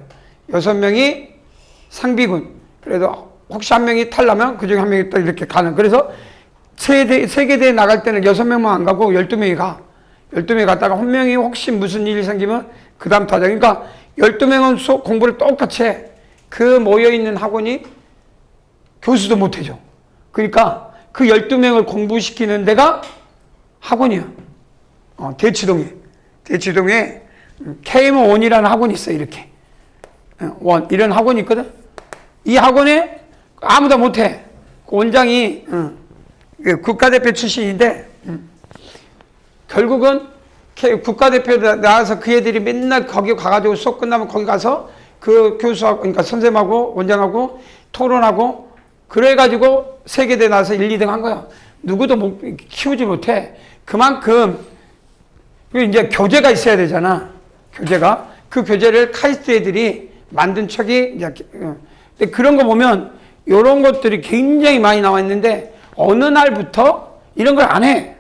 6명이 상비군. 그래도 혹시 한 명이 탈라면 그 중에 한 명이 또 이렇게 가는. 그래서 세계대회 나갈 때는 6명만 안 가고 12명이 가. 12명이 갔다가 한 명이 혹시 무슨 일이 생기면 그 다음 타자. 그러니까 12명은 수업 공부를 똑같이 해. 그 모여있는 학원이 교수도 못 해줘. 그러니까 그 12명을 공부시키는 데가 학원이야. 대치동에 KM1이라는 학원이 있어. 이렇게 이런 학원이 있거든. 이 학원에 아무도 못해. 그 원장이 국가대표 출신인데 결국은 국가대표 나와서 그 애들이 맨날 거기 가가지고 수업 끝나면 거기 가서 그 교수하고, 그러니까 선생님하고 원장하고 토론하고, 그래가지고 세계대회 나와서 1, 2등 한 거야. 누구도 키우지 못해. 그만큼 이제 교재가 있어야 되잖아. 교재가. 그 교재를 카이스트 애들이 만든 척이 이제 그런 거 보면 이런 것들이 굉장히 많이 나와 있는데 어느 날부터 이런 걸 안 해.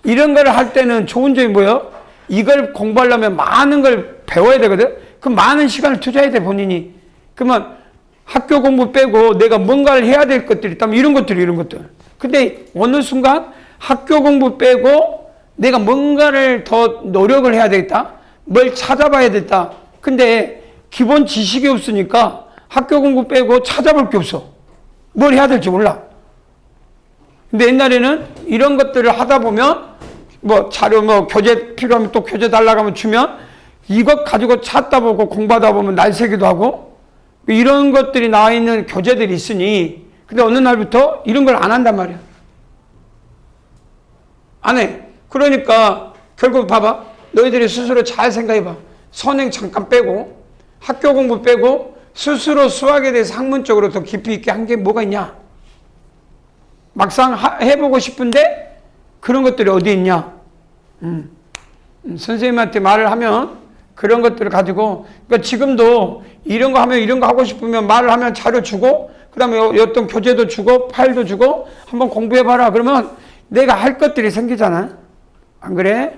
이런 걸 할 때는 좋은 점이 뭐예요? 이걸 공부하려면 많은 걸 배워야 되거든? 그럼 많은 시간을 투자해야 돼, 본인이. 그러면 학교 공부 빼고 내가 뭔가를 해야 될 것들이 있다면 이런 것들. 근데 어느 순간 학교 공부 빼고 내가 뭔가를 더 노력을 해야 되겠다? 뭘 찾아봐야 되겠다? 근데 기본 지식이 없으니까 학교 공부 빼고 찾아볼 게 없어. 뭘 해야 될지 몰라. 근데 옛날에는 이런 것들을 하다 보면 자료 교재 필요하면 또 교재 달라고 하면 주면 이것 가지고 찾다 보고 공부하다 보면 날 새기도 하고 이런 것들이 나와 있는 교재들이 있으니, 근데 어느 날부터 이런 걸 안 한단 말이야. 안 해. 그러니까 결국 봐봐. 너희들이 스스로 잘 생각해봐. 선행 잠깐 빼고 학교 공부 빼고 스스로 수학에 대해서 학문적으로 더 깊이 있게 한 게 뭐가 있냐? 막상 해보고 싶은데 그런 것들이 어디 있냐? 선생님한테 말을 하면 그런 것들을 가지고, 그러니까 지금도 이런 거 하면 이런 거 하고 싶으면 말을 하면 자료 주고, 그 다음에 어떤 교재도 주고 파일도 주고 한번 공부해봐라. 그러면 내가 할 것들이 생기잖아. 안 그래?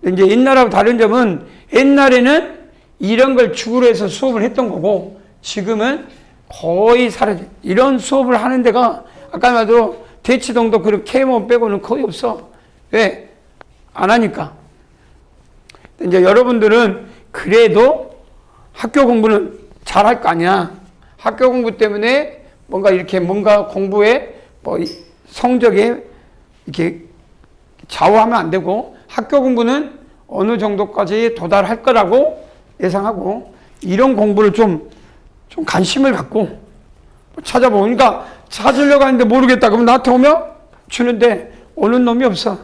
이제 옛날하고 다른 점은 옛날에는 이런 걸 주로 해서 수업을 했던 거고 지금은 거의 사라져. 이런 수업을 하는 데가 아까 말도 대치동도 그런 KM1 빼고는 거의 없어. 왜? 안 하니까. 이제 여러분들은 그래도 학교 공부는 잘할 거 아니야. 학교 공부 때문에 뭔가 공부에 성적에 이렇게 좌우하면 안 되고 학교 공부는 어느 정도까지 도달할 거라고 예상하고 이런 공부를 좀 관심을 갖고 찾아보고, 그러니까 찾으려고 하는데 모르겠다 그러면 나한테 오면 주는데 오는 놈이 없어.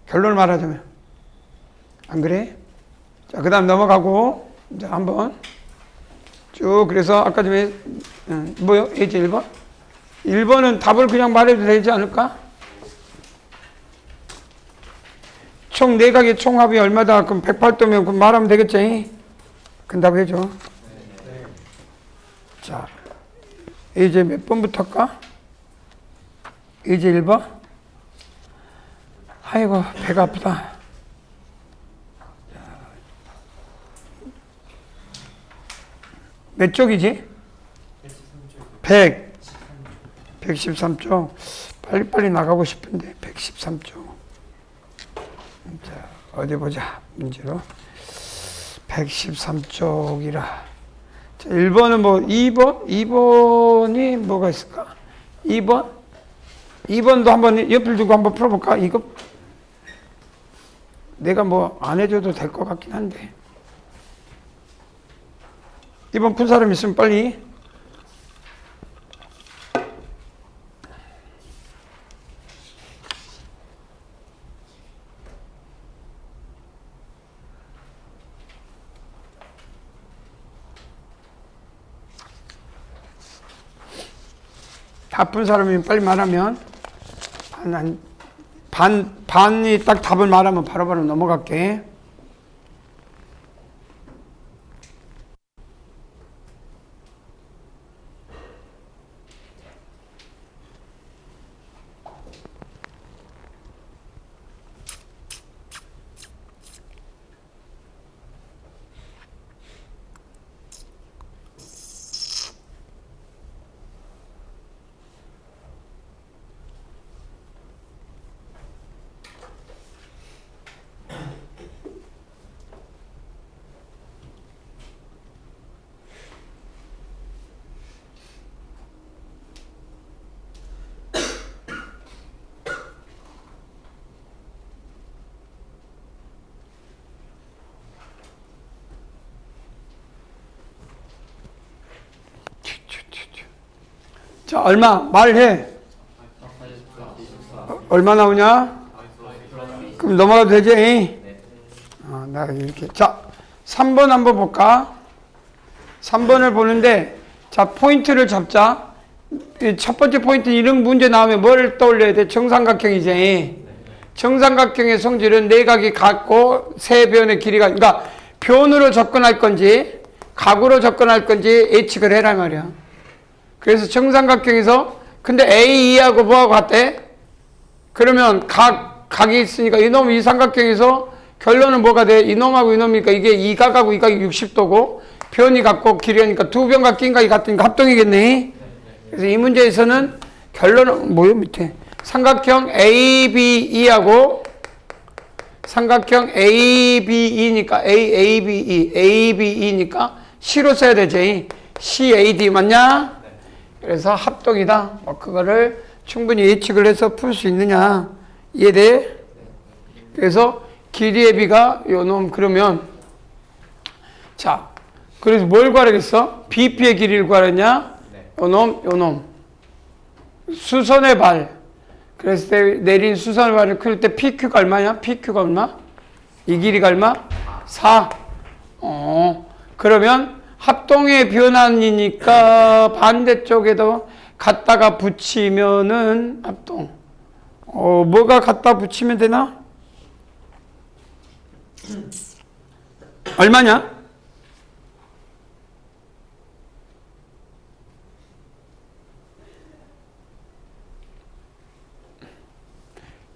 결론을 말하자면. 안 그래? 자, 그 다음 넘어가고 이제 한번 쭉. 그래서 아까 전에 뭐요? 예제 1번? 1번은 답을 그냥 말해도 되지 않을까? 총 내각의 총합이 얼마다? 그럼 108도면 그럼 말하면 되겠지? 근답 해줘. 자, 예제 몇 번부터 할까? 예제 1번? 아이고 배가 아프다. 몇 쪽이지? 113쪽. 빨리빨리 나가고 싶은데 113쪽. 자, 어디 보자. 문제로 113쪽이라. 자, 1번은 뭐 2번? 2번이 뭐가 있을까? 2번? 2번도 한번 옆을 두고 한번 풀어볼까? 이거 내가 뭐 안 해줘도 될 것 같긴 한데. 2번 푼 사람 있으면 빨리. 다 푼 사람이 빨리 말하면 반이 딱 답을 말하면 바로바로 넘어갈게. 자, 얼마? 말해. 얼마 나오냐? 그럼 넘어가도 되지? 나 이렇게. 자, 3번 한번 볼까? 3번을 보는데, 자, 포인트를 잡자. 첫 번째 포인트는 이런 문제 나오면 뭘 떠올려야 돼? 정삼각형이지. 정삼각형의 성질은 내각이 같고, 세 변의 길이가, 그러니까, 변으로 접근할 건지, 각으로 접근할 건지 예측을 해라 말이야. 그래서 정삼각형에서 근데 A2하고 뭐하고 같대? 그러면 각이 있으니까 이놈 이 삼각형에서 결론은 뭐가 돼? 이놈하고 이놈이니까 이게 이각하고 이각이 60도고 변이 같고 길이니까 두 변과 끼인각이 같으니까 합동이겠네. 그래서 이 문제에서는 결론은 뭐요 밑에? 삼각형 ABE하고 삼각형 ABE니까 ABE니까 C로 써야 되지. CAD 맞냐? 그래서 합동이다. 뭐 그거를 충분히 예측을 해서 풀 수 있느냐. 이해돼? 그래서 길이의 비가 요놈 그러면 자, 그래서 뭘 구하라겠어? BP의 길이를 구하랬냐? 요놈. 수선의 발. 그래서 내린 수선의 발을 클 때 PQ가 얼마냐? PQ가 얼마? 이 길이가 얼마? 4. 그러면 합동의 변환이니까 반대쪽에도 갖다가 붙이면은 합동. 뭐가 갖다 붙이면 되나? 얼마냐?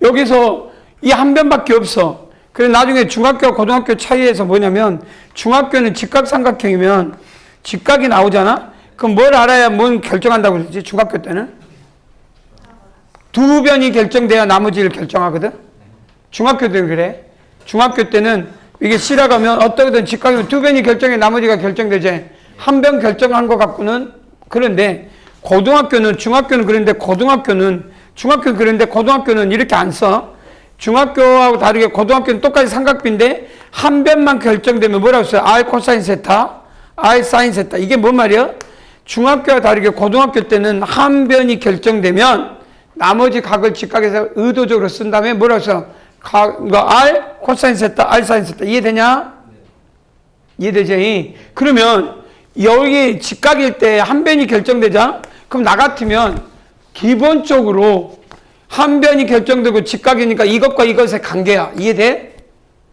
여기서 이 한 변밖에 없어. 그래서 나중에 중학교, 고등학교 차이에서 뭐냐면 중학교는 직각삼각형이면 직각이 나오잖아? 그럼 뭘 알아야 뭔 결정한다고 그러지? 중학교 때는? 두 변이 결정돼야 나머지를 결정하거든? 중학교 때는 그래. 중학교 때는 이게 C라가면 어떻게든 직각이면 두 변이 결정해 나머지가 결정되지. 한 변 결정한 것 같고는 그런데 중학교는 그런데 고등학교는 이렇게 안 써. 중학교하고 다르게 고등학교는 똑같이 삼각비인데 한 변만 결정되면 뭐라고 써요? R 코사인 세타, R 사인 세타. 이게 뭔 말이야? 중학교와 다르게 고등학교 때는 한 변이 결정되면 나머지 각을 직각에서 의도적으로 쓴 다음에 뭐라고 써? R 코사인 세타, R 사인 세타. 이해되냐? 이해되지? 그러면 여기 직각일 때 한 변이 결정되자? 그럼 나 같으면 기본적으로 한 변이 결정되고 직각이니까 이것과 이것의 관계야. 이해돼?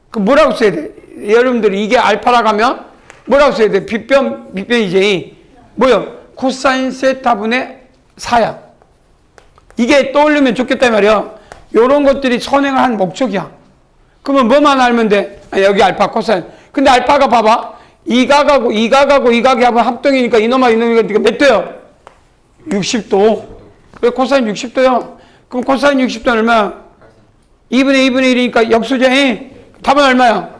그럼 뭐라고 써야 돼? 여러분들이 이게 알파라고 하면 뭐라고 써야 돼? 빗변이지. 뭐야? 코사인 세타분의 4야. 이게 떠올리면 좋겠다 말이야. 요런 것들이 선행을 한 목적이야. 그러면 뭐만 알면 돼? 여기 알파, 코사인. 근데 알파가 봐봐. 이 각하고 이 각하고 이 각이 하면 합동이니까 이놈과 이놈이니까 몇 도요? 60도. 왜 코사인 60도요? 그럼 코사인 60도는 얼마야? 2분의 1이니까 역수제. 답은 얼마야?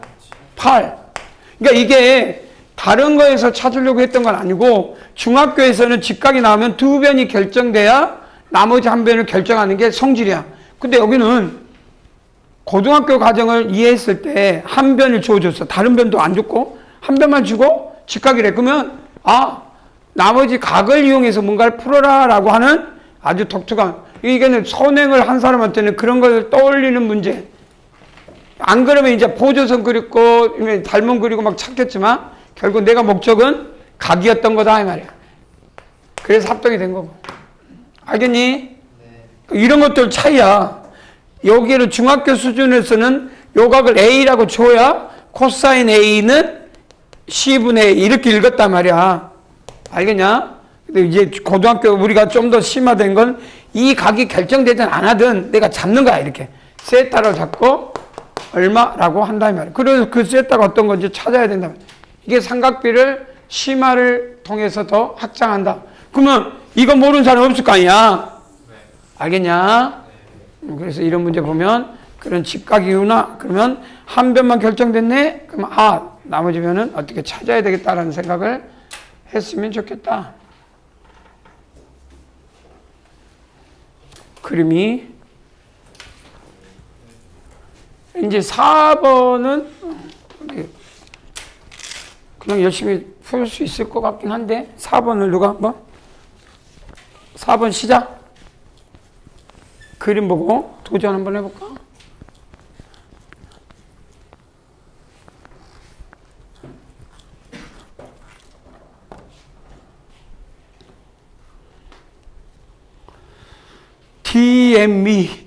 8. 그러니까 이게 다른 거에서 찾으려고 했던 건 아니고 중학교에서는 직각이 나오면 두 변이 결정돼야 나머지 한 변을 결정하는 게 성질이야. 근데 여기는 고등학교 과정을 이해했을 때 한 변을 주어줬어. 다른 변도 안 줬고 한 변만 주고 직각이래. 그러면 나머지 각을 이용해서 뭔가를 풀어라 라고 하는 아주 독특한, 이게는 선행을 한 사람한테는 그런 걸 떠올리는 문제. 안 그러면 이제 보조선 그리고 닮은 그리고 막 찾겠지만 결국 내가 목적은 각이었던 거다 이 말이야. 그래서 합동이 된 거고. 알겠니? 네. 이런 것들 차이야. 여기를 중학교 수준에서는 요 각을 A라고 줘야 코사인 A는 C분의 A 이렇게 읽었단 말이야. 알겠냐? 근데 이제 고등학교 우리가 좀 더 심화된 건 이 각이 결정되든 안 하든 내가 잡는 거야. 이렇게 세타를 잡고 얼마라고 한다 이 말이야. 그래서 그 세타가 어떤 건지 찾아야 된다. 이게 삼각비를 심화를 통해서 더 확장한다. 그러면 이거 모르는 사람 없을 거 아니야. 알겠냐? 그래서 이런 문제 보면 그런 직각이구나. 그러면 한 변만 결정됐네. 그러면 나머지 변은 어떻게 찾아야 되겠다라는 생각을 했으면 좋겠다. 그림이 이제 4번은 그냥 열심히 풀 수 있을 것 같긴 한데 4번을 누가 한번 4번 시작. 그림 보고 도전 한번 해볼까?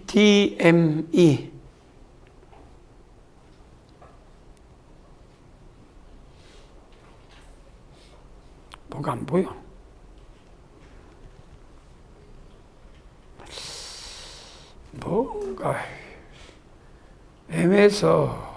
DME 뭐가 안 보여? 뭔가 애매해서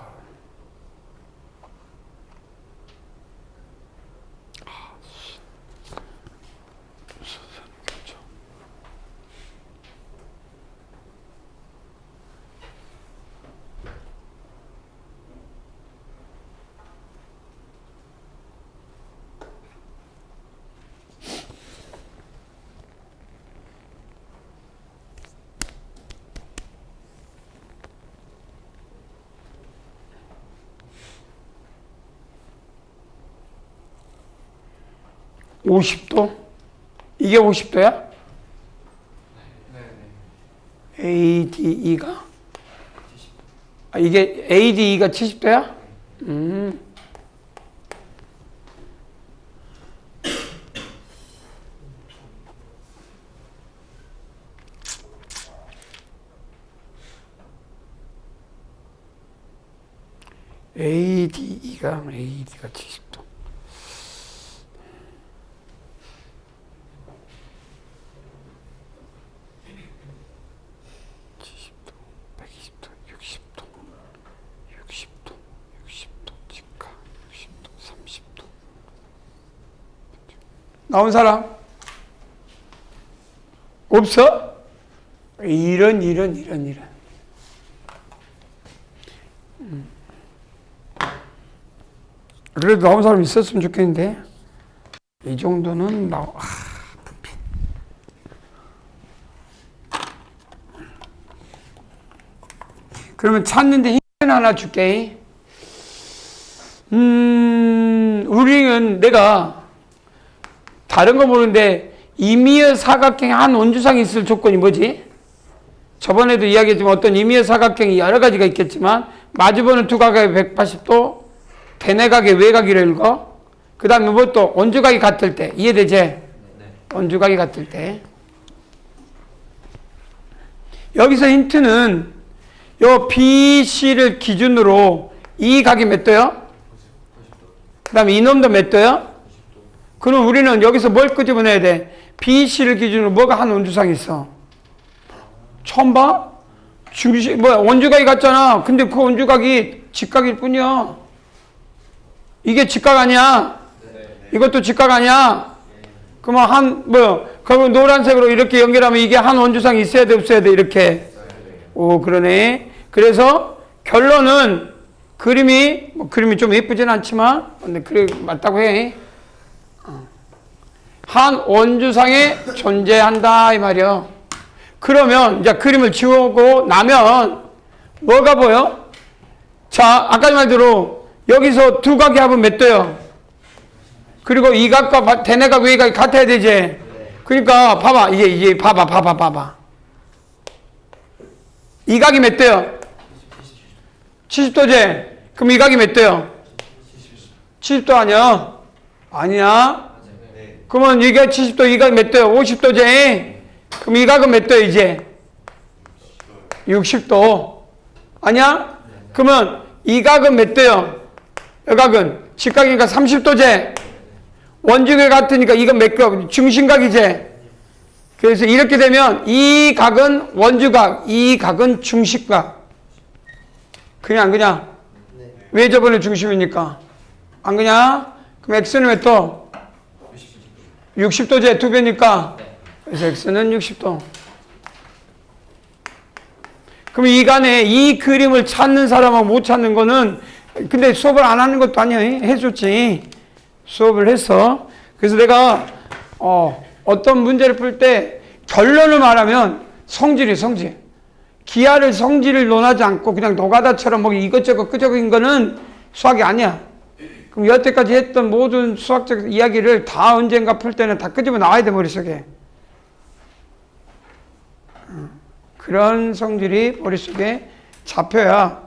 (50도) 이게 50도야? ADE가? 이게 ADE가 70도야? AD가 70도. 나온 사람? 없어? 이런. 그래도 나온 사람 있었으면 좋겠는데 이 정도는 분필. 그러면 찾는데 힌트 하나 줄게. 우리는 내가 다른 거 모르는데 임의의 사각형에 한 원주상이 있을 조건이 뭐지? 저번에도 이야기했지만 어떤 임의의 사각형이 여러 가지가 있겠지만 마주보는 두 각의 180도, 대내각의 외각이라 읽어. 그 다음에 뭐 또 원주각이 같을 때 이해되지? 네. 원주각이 같을 때. 여기서 힌트는 요 BC를 기준으로 이 각이 몇 도요? 그 다음에 이놈도 몇 도요? 그럼 우리는 여기서 뭘 끄집어내야 돼? BC를 기준으로 뭐가 한 원주상이 있어? 처음 봐? 원주각이 같잖아. 근데 그 원주각이 직각일 뿐이야. 이게 직각 아니야? 이것도 직각 아니야? 그러면 그러면 노란색으로 이렇게 연결하면 이게 한 원주상 있어야 돼, 없어야 돼, 이렇게? 오, 그러네. 그래서 결론은 그림이 좀 예쁘진 않지만, 근데 그래, 맞다고 해. 한 원주상에 존재한다, 이 말이야. 그러면 이제 그림을 지우고 나면 뭐가 보여? 자, 아까 말대로 여기서 두 각의 합은 몇 도요? 그리고 이 각과 대내각 외각이 같아야 되지. 그러니까 봐봐, 이게 봐봐. 이 각이 몇 도요? 70도지. 그럼 이 각이 몇 도요? 70도 아니야? 아니야? 그러면 이게 70도, 이 각이 몇 도요? 50도지. 그럼 이 각은 몇 도요, 이제? 60도. 아니야? 그러면 이 각은 몇 도요? 이 각은 직각이니까 30도지. 원주각 같으니까 이건 몇 각? 중심각이지. 그래서 이렇게 되면 이 각은 원주각, 이 각은 중심각. 그냥 안 그냥? 왜 저번에 중심이니까? 안 그냥? 그럼 x는 몇 도? 60도제, 두 배니까. 그래서 x는 60도. 그럼 이간에 이 그림을 찾는 사람하고 못 찾는 거는, 근데 수업을 안 하는 것도 아니야. 해줬지. 수업을 했어. 그래서 내가 어떤 문제를 풀 때 결론을 말하면 성질. 기하를 성질을 논하지 않고 그냥 노가다처럼 뭐 이것저것 끄적인 거는 수학이 아니야. 그럼 여태까지 했던 모든 수학적 이야기를 다 언젠가 풀 때는 다 끄집어 나와야 돼, 머릿속에. 그런 성질이 머릿속에 잡혀야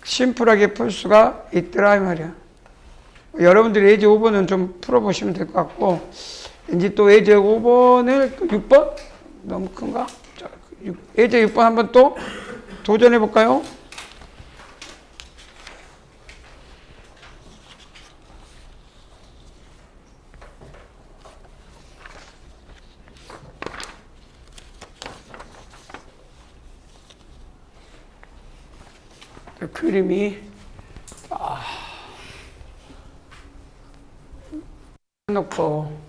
심플하게 풀 수가 있더라, 이 말이야. 여러분들이 예제 5번은 좀 풀어보시면 될 것 같고, 이제 또 예제 5번을 6번? 너무 큰가? 자, 예제 6번 한번 또 도전해 볼까요? 그 그림이 놓고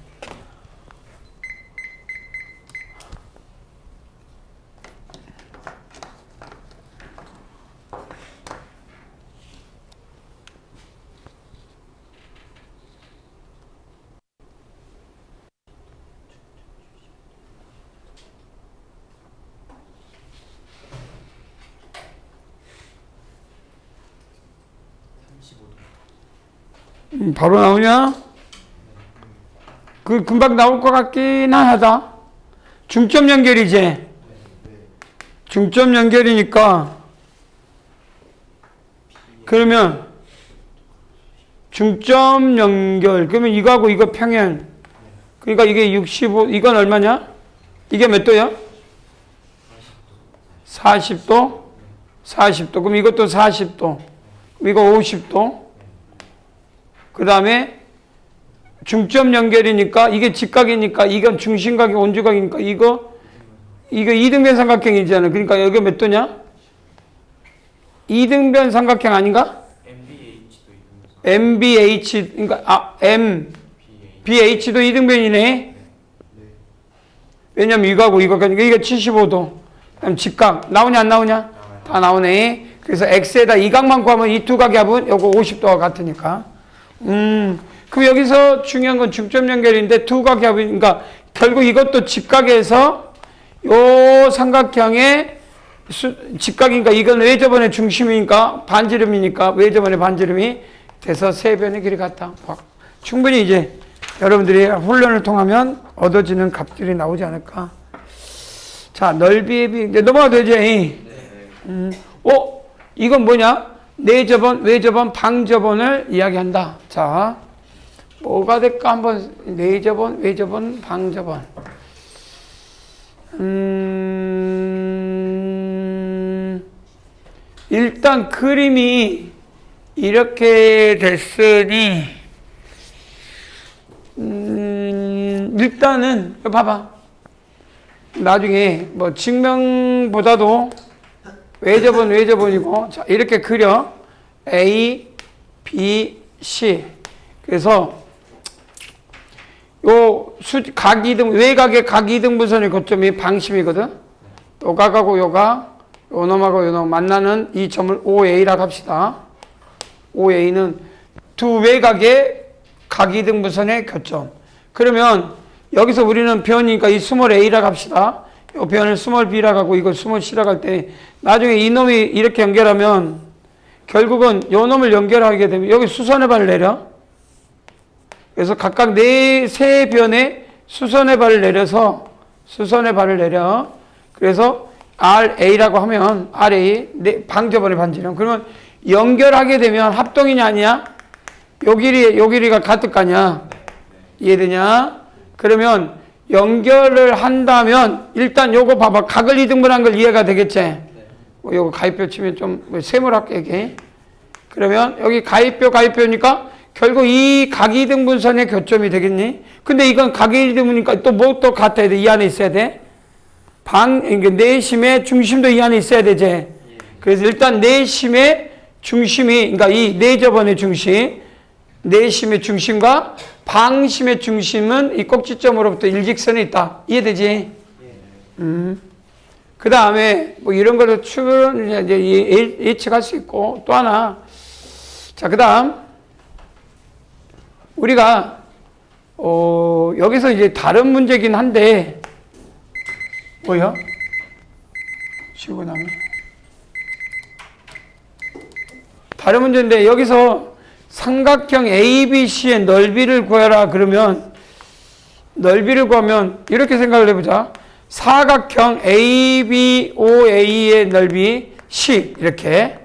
바로 나오냐? 그 금방 나올 것 같긴 하다. 중점 연결이지. 중점 연결이니까 그러면 중점 연결 그러면 이거하고 이거 평행. 그러니까 이게 65 이건 얼마냐? 이게 몇 도야? 40도? 40도. 그럼 이것도 40도. 이거 50도. 그 다음에 중점 연결이니까 이게 직각이니까 이건 중심각이 원주각이니까 이거 이등변 삼각형이잖아. 그러니까 여기 몇 도냐? 이등변 삼각형 아닌가? MBH 그러니까 MBH도 이등변이네. 왜냐면 이거하고 이거 그러니까 이게 75도. 그다음 직각 나오냐 안 나오냐? 다 나오네. 그래서 x에다 이 각만 구하면 이 두 각의 합은 요거 50도와 같으니까. 그럼 여기서 중요한 건 중점 연결인데 두 각의 합이니까 결국 이것도 직각에서 요 삼각형의 직각이니까 이건 외접원의 중심이니까 반지름이니까 외접원의 반지름이 돼서 세 변의 길이 같다. 충분히 이제 여러분들이 훈련을 통하면 얻어지는 값들이 나오지 않을까. 자, 넓이에 비해 이제 넘어가도 되지. 이건 뭐냐? 내접원, 외접원, 방접원을 이야기한다. 자, 뭐가 될까 한번 내접원, 외접원, 방접원. 일단 그림이 이렇게 됐으니 일단은 봐봐. 나중에 뭐 증명보다도 외접원, 외접원이고 자, 이렇게 그려 A, B, C 그래서 외곽의 각이등분선의 거점이 방심이거든. 요 각하고 요 각, 요 놈하고 요 놈 만나는 이 점을 OA라고 합시다. OA는 두 외곽의 각이등분선의 교점. 그러면 여기서 우리는 변이니까 이 스몰 A라고 합시다. 이 변을 스몰 B라고 하고 이걸 스몰 C라고 할 때 나중에 이 놈이 이렇게 연결하면 결국은 이 놈을 연결하게 되면 여기 수선의 발을 내려. 그래서 각각 세 변에 수선의 발을 내려서 그래서 RA라고 하면 RA 방저번의 반지름. 그러면 연결하게 되면 합동이냐 아니야? 요 길이가 같을 거 아니야? 이해되냐? 그러면 연결을 한다면 일단 요거 봐봐. 각을 이등분한 걸 이해가 되겠지? 요거 가입표 치면 좀 세모랄게 이게. 그러면 여기 가입표니까 결국 이 각이등분선의 교점이 되겠니? 근데 이건 각이등분이니까 또 뭐 또 같아야 돼? 이 안에 있어야 돼? 내심의 중심도 이 안에 있어야 되지? 그래서 일단 내심의 중심이, 그러니까 이 내저번의 중심, 내심의 중심과 방심의 중심은 이 꼭지점으로부터 일직선에 있다. 이해되지? 그 다음에 뭐 이런 걸로 이제 예측할 수 있고 또 하나. 자, 그 다음 우리가 여기서 이제 다른 문제긴 한데 뭐야? 쉬고 나면 다른 문제인데 여기서 삼각형 ABC의 넓이를 구해라 그러면 넓이를 구하면 이렇게 생각을 해보자. 사각형 ABOA의 넓이 C 이렇게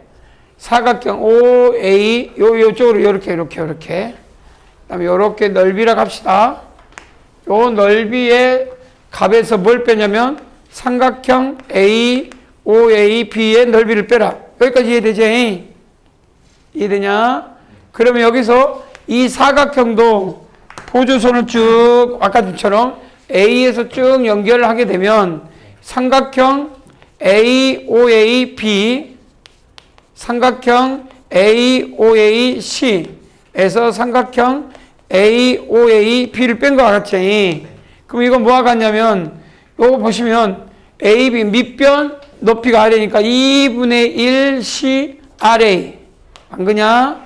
사각형 OA 요쪽으로 이렇게 그다음에 이렇게 넓이라고 합시다. 요 넓이의 값에서 뭘 빼냐면 삼각형 AOAB의 넓이를 빼라. 여기까지 이해되지? 이해되냐? 그러면 여기서 이 사각형도 보조선을 쭉 아까처럼 A에서 쭉 연결을 하게 되면 삼각형 AOAB, 삼각형 AOAC에서 삼각형 AOAB를 뺀 거 알았지? 그럼 이건 뭐와 같냐면 요거 보시면 AB 밑변 높이가 아래니까 2분의 1 CRA 안 그냐?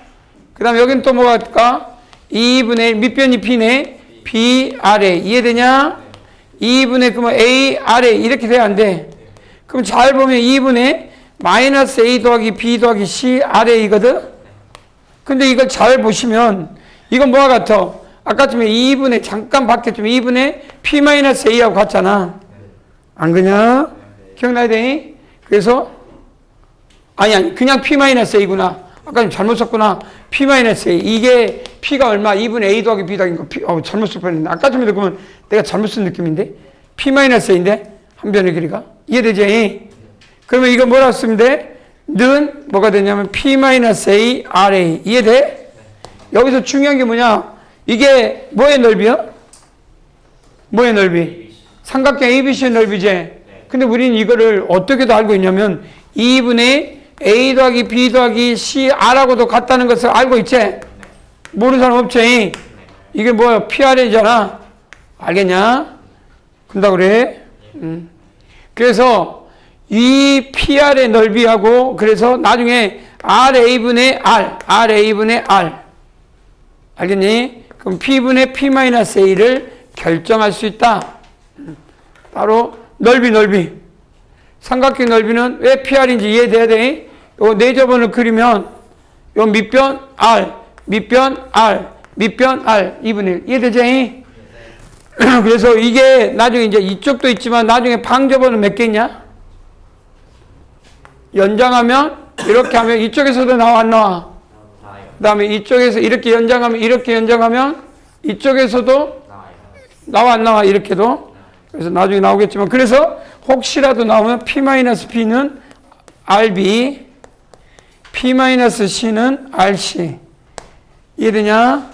그 다음에 여기는 또 뭐가 할까? 2분의 1 밑변이 B네 BRA 이해되냐? 2분의 그러면 ARA 이렇게 돼야 안 돼. 그럼 잘 보면 2분의 마이너스 A 더하기 B 더하기 CRA거든? 근데 이걸 잘 보시면 이건 뭐와 같아? 아까쯤에 2분의 잠깐 바뀌었지만 2분의 P-A하고 같잖아. 안 그냐? 기억나야 되니? 그래서 아니 그냥 P-A구나. 아까 잘못 썼구나. P-A 이게 P가 얼마? 2분의 A 더하기 B 더하기 잘못 쓸 뻔했네. 아까 전에 보면 내가 잘못 쓴 느낌인데 P-A인데 한 변의 길이가 이해되지? 그러면 이거 뭐라고 쓰면 돼? 는 뭐가 되냐면 P-A RA 이해돼? 여기서 중요한 게 뭐냐? 이게 뭐의 넓이야? 뭐의 넓이? 삼각형 ABC의 넓이지? 근데 우리는 이거를 어떻게도 알고 있냐면 2분의 A 더하기 B 더하기 CR하고도 같다는 것을 알고 있지? 모르는 사람 없지? 이게 뭐야? PR이잖아? 알겠냐? 그런다고 그래? 그래서 이 PR의 넓이하고 그래서 나중에 RA분의 R 알겠니? 그럼 P분의 P-A를 결정할 수 있다. 바로 넓이. 삼각형 넓이는 왜 PR인지 이해돼야 돼? 요 네저번을 그리면 요 밑변 R, 밑변 R, 밑변 R 2분의 1 이해되지? 그래서 이게 나중에 이제 이쪽도 있지만 나중에 방저번은 몇 개 있냐? 연장하면 이렇게 하면 이쪽에서도 나와 안 나와? 그 다음에 이쪽에서 이렇게 연장하면 이쪽에서도 나와 안 나와? 이렇게도. 그래서 나중에 나오겠지만 그래서 혹시라도 나오면 P-B는 RB, P-C는 RC. 이해되냐?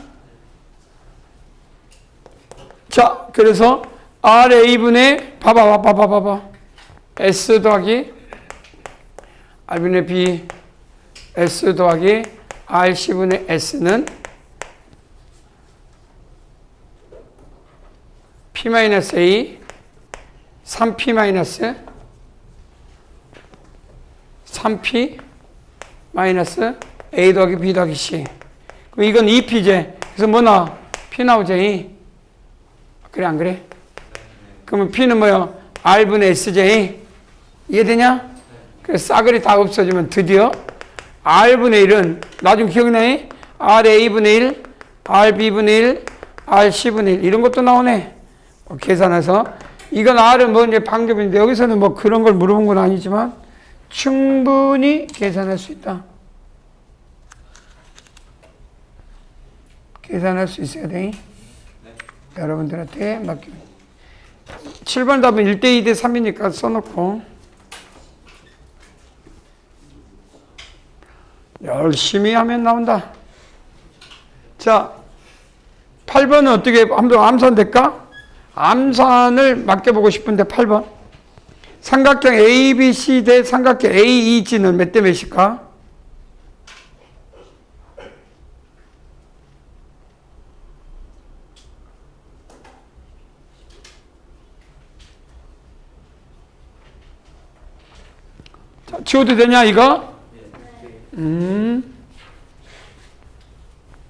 자, 그래서 RA분의 봐봐. S 더하기 R분의 B, S 더하기 RC분의 S는 P-A 3P 3P 마이너스 A 더하기 B 더하기 C. 그럼 이건 2P제. 그래서 뭐 나와? P 나오지. 그래 안 그래? 그러면 P는 뭐야? R분의 S제. 이해되냐? 그래서 싸그리 다 없어지면 드디어 R분의 1은 나중에 기억나니? RA분의 1, RB분의 1, RC분의 1 이런 것도 나오네. 계산해서 이건 R은 뭐 이제 방법인데 여기서는 뭐 그런 걸 물어본 건 아니지만 충분히 계산할 수 있다. 계산할 수 있어야 돼. 여러분들한테 맡기면. 7번 답은 1대 2대 3이니까 써놓고 열심히 하면 나온다. 자, 8번은 어떻게 한번 암산 될까? 암산을 맡겨보고 싶은데 8번 삼각형 ABC 대 삼각형 AEG는 몇 대 몇일까? 자, 지워도 되냐 이거?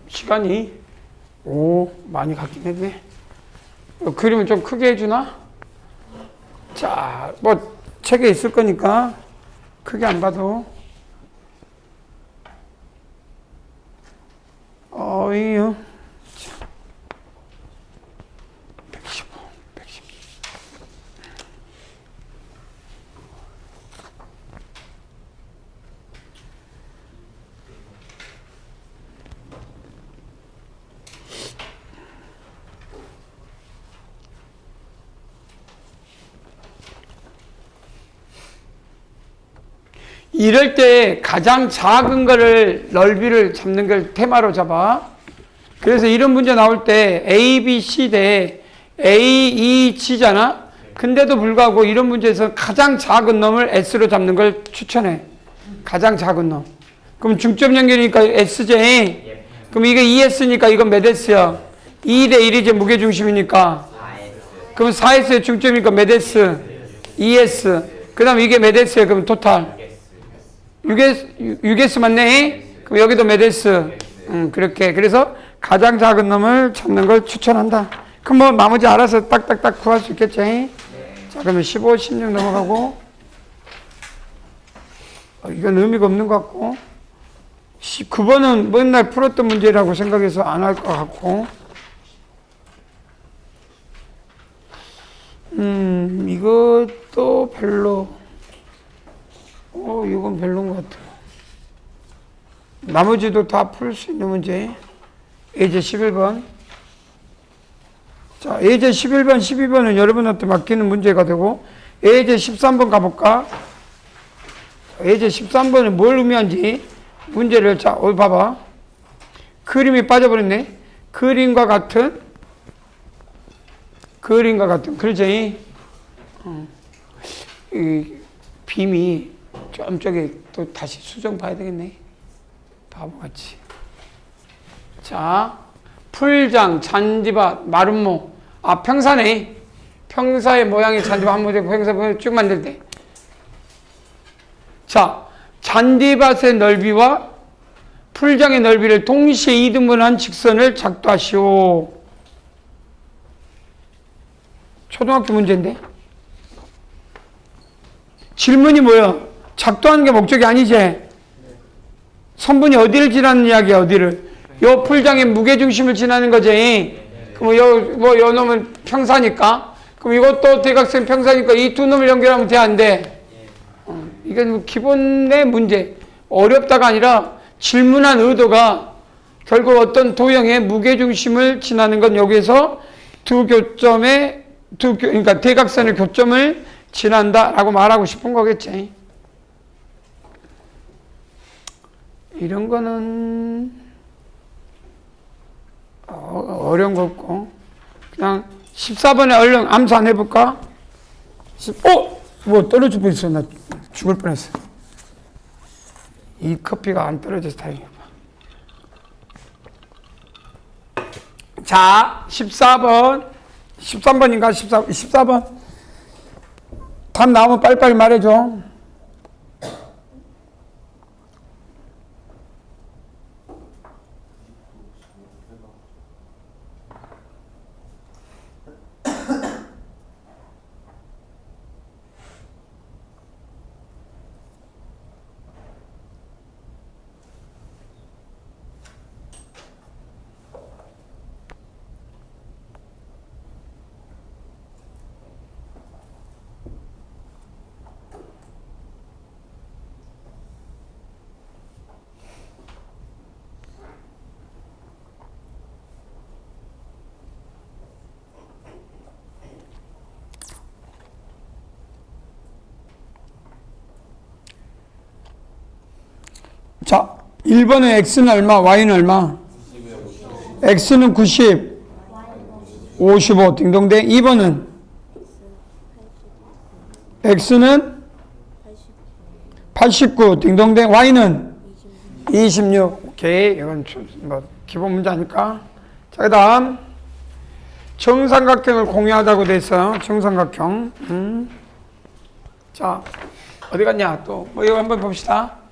시간이 많이 갔긴 했네. 그림을 좀 크게 해주나? 자, 뭐 책에 있을 거니까 크게 안 봐도 어이요. 115, 116. 이럴 때 가장 작은 거를 넓이를 잡는 걸 테마로 잡아. 그래서 이런 문제 나올 때 A, B, C 대 A, E, G잖아. 근데도 불구하고 이런 문제에서 가장 작은 놈을 S로 잡는 걸 추천해. 가장 작은 놈. 그럼 중점 연결이니까 S제. 그럼 이게 ES니까 이건 몇 S야? 2 대 1이제 무게중심이니까. 그럼 4S의 중점이니까 몇 S? 2S. 그 다음 이게 몇 S야? 그럼 토탈. 6S 맞네? 그럼 여기도 몇 S? 그렇게. 그래서 가장 작은 놈을 잡는 걸 추천한다. 그럼 뭐 나머지 알아서 딱딱딱 구할 수 있겠지? 자, 그러면 15, 16 넘어가고. 이건 의미가 없는 것 같고. 9번은 맨날 풀었던 문제라고 생각해서 안 할 것 같고. 이것도 별로. 이건 별로인 것 같아. 나머지도 다 풀 수 있는 문제. 예제 11번. 자, 예제 11번, 12번은 여러분한테 맡기는 문제가 되고, 예제 13번 가볼까? 예제 13번은 뭘 의미한지 문제를, 자, 봐봐. 그림이 빠져버렸네. 그림과 같은, 그러지? 이 빔이 좀 저기 또 다시 수정 봐야 되겠네. 바보같이. 자, 풀장, 잔디밭, 마름모. 평사네. 평사의 모양의 잔디밭 한 모델 평사 쭉 만들 때. 자, 잔디밭의 넓이와 풀장의 넓이를 동시에 이등분한 직선을 작도하시오. 초등학교 문제인데. 질문이 뭐야? 작도하는 게 목적이 아니지. 선분이 어디를 지나는 이야기야, 어디를. 요 풀장의 무게중심을 지나는 거지. 그럼 요 놈은 평사니까. 그럼 이것도 대각선 평사니까 이 두 놈을 연결하면 돼, 안 돼? 이건 기본의 문제. 어렵다가 아니라 질문한 의도가 결국 어떤 도형의 무게중심을 지나는 건 여기에서 그러니까 대각선의 교점을 지난다라고 말하고 싶은 거겠지. 이런 거는 어려운 거 없고 그냥 14번에 얼른 암산 해볼까? 뭐 떨어질 뻔했어. 나 죽을 뻔했어. 이 커피가 안 떨어져서 다행이야. 자, 14번 13번인가? 14번. 답 나오면 빨리빨리 말해줘. 자, 1번은 x는 얼마, y는 얼마? x는 90, 55, 딩동댕. 2번은 x는 89, 딩동댕. y는 26. 오케이, 이건 뭐 기본 문제 아닐까? 자, 그 다음 정삼각형을 공유하다고 돼 있어요. 정삼각형. 자, 어디 갔냐? 또 뭐 이거 한번 봅시다.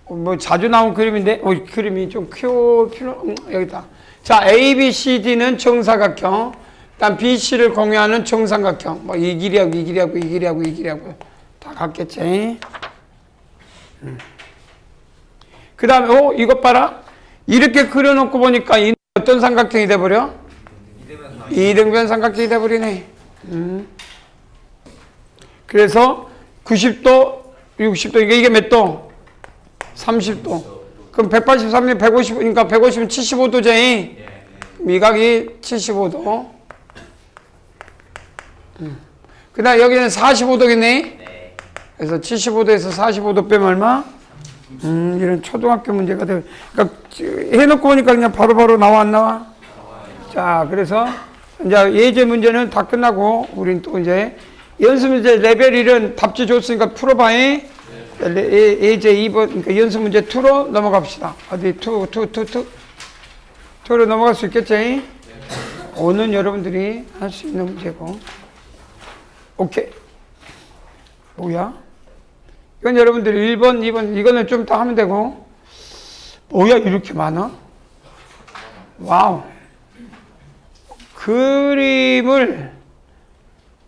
뭐 자주 나온 그림인데 그림이 좀 키울 필요 여기 있다. 자, A, B, C, D는 정사각형. 일단 B, C를 공유하는 정삼각형. 뭐 이 길이하고 이 길이하고 이 길이하고 이 길이하고 다 같겠지. 그 다음에 이것 봐라. 이렇게 그려놓고 보니까 이 어떤 삼각형이 돼버려? 이등변 삼각형이 돼버리네. 그래서 90도, 60도 이게 몇 도? 30도. 그럼 183면 150이니까 150은 75도지. 미각이 75도. 그 다음 여기는 45도겠네. 그래서 75도에서 45도 빼면 얼마? 이런 초등학교 문제가 돼. 그러니까 해놓고 보니까 그냥 바로바로 나와 안 나와? 자, 그래서 이제 예제 문제는 다 끝나고 우린 또 이제 연습 문제 레벨 1은 답지 줬으니까 풀어봐잉. 예제 2번, 그러니까 연습 문제 2로 넘어갑시다. 어디 2로 넘어갈 수 있겠지? 오는 여러분들이 할 수 있는 문제고. 오케이. 뭐야? 이건 여러분들 1번, 2번, 이거는 좀 더 하면 되고. 뭐야, 이렇게 많아? 와우. 그림을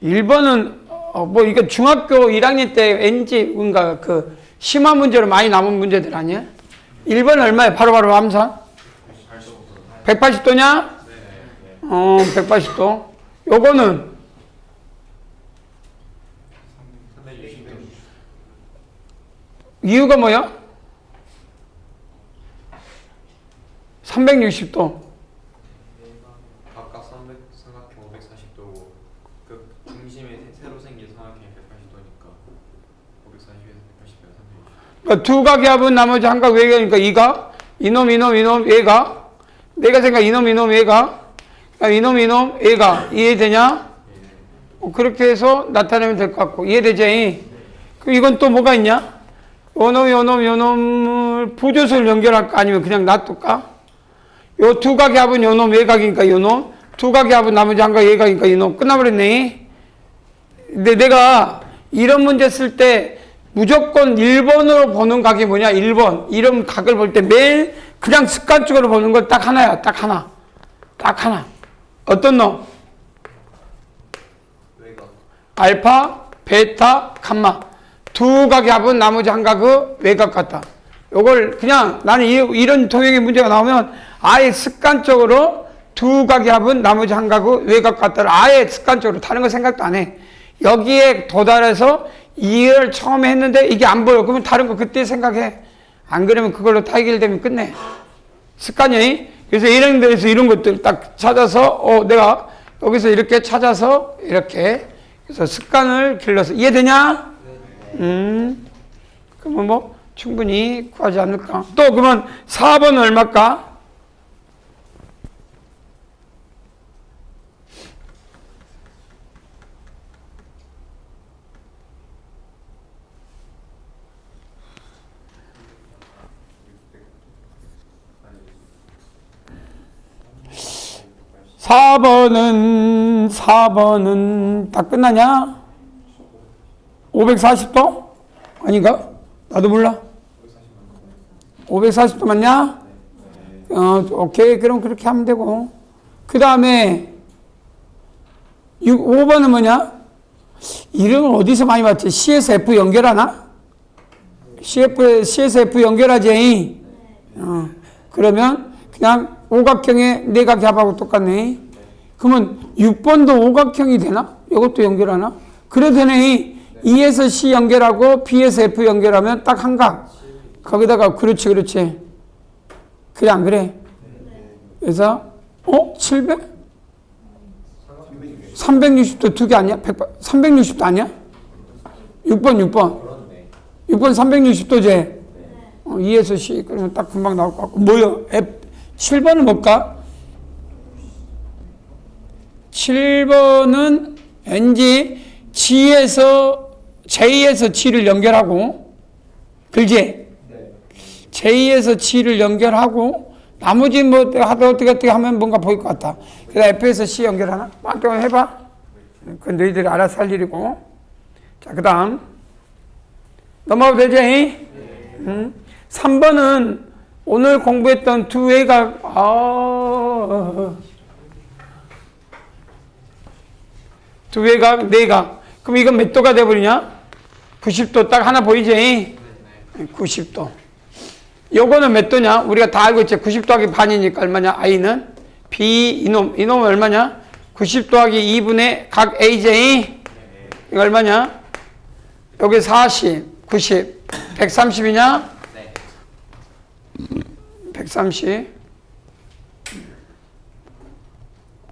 1번은 뭐 이거 중학교 1학년 때 왠지 뭔가 그 심화 문제로 많이 남은 문제들 아니야? 1번 얼마야? 바로바로 암산? 180도냐? 180도. 요거는 이유가 뭐야? 360도. 각각 삼각형 540도고 그 중심에 새로 생긴 삼각형이 180도니까 540에서 180도에 360도. 그러니까 두 각이 나머지 한 각 외곽이니까 이각 이놈 얘가 내가 생각 이놈 얘가 이놈 얘가 이해되냐? 그렇게 해서 나타내면 될 것 같고 이해되지? 그럼 이건 또 뭐가 있냐? 요놈을 부조수를 연결할까 아니면 그냥 놔둘까? 요 두 각의 합은 요놈 외곽이니까 요놈, 두 각의 합은 나머지 한 각 외곽이니까 이놈. 끝나버렸네. 근데 내가 이런 문제 쓸 때 무조건 1번으로 보는 각이 뭐냐? 1번. 이런 각을 볼 때 매일 그냥 습관적으로 보는 건 딱 하나야. 딱 하나. 어떤 놈? 외곽. 알파, 베타, 감마. 두 각의 합은 나머지 한 각의 외곽 같다. 요걸 그냥 나는 이런 통역의 문제가 나오면 아예 습관적으로 두 각의 합은 나머지 한 각의 외곽 같다를 아예 습관적으로 다른 거 생각도 안 해. 여기에 도달해서 이해를 처음에 했는데 이게 안 보여. 그러면 다른 거 그때 생각해. 안 그러면 그걸로 다 해결되면 끝내. 습관이. 그래서 이런 데에서 이런 것들 딱 찾아서 내가 여기서 이렇게 찾아서 이렇게 그래서 습관을 길러서 이해되냐? 그러면 뭐 충분히 구하지 않을까? 또 그러면 4번은 얼마일까? 4번은 다 끝나냐? 540도? 아닌가? 나도 몰라. 540도 맞냐? 오케이. 그럼 그렇게 하면 되고. 그 다음에 5번은 뭐냐? 이름을 어디서 많이 봤지? C에서 F 연결하나? C에서 F 연결하지? 그러면 그냥 오각형의 내각 합하고 똑같네. 그러면 6번도 오각형이 되나? 이것도 연결하나? 그래 되네. E에서 C 연결하고 B에서 F 연결하면 딱 한 각. 거기다가 그렇지. 그래 안 그래? 그래서 700? 360도 두 개 아니야? 360도 아니야? 6번 360도제. E에서 C 그러면 딱 금방 나올 것 같고. 뭐요? 7번은 뭘까? 7번은 왠지 J에서 G를 연결하고, 그지? J에서 G를 연결하고, 나머지 뭐 어떻게 하면 뭔가 보일 것 같다. 그래서 F에서 C 연결하나? 한번 해봐. 그건 너희들이 알아서 할 일이고. 자, 그 다음. 넘어가도 되지? 3번은 오늘 공부했던 두 외곽, 두 외곽, 내각. 그럼 이건 몇 도가 돼버리냐? 90도 딱 하나 보이지? 90도. 요거는 몇 도냐? 우리가 다 알고 있지. 90 더하기 반이니까 얼마냐? I는 B, 이놈은 얼마냐? 90 더하기 2분의 각 AJ. 이거 얼마냐? 여기 40, 90, 130이냐? 130.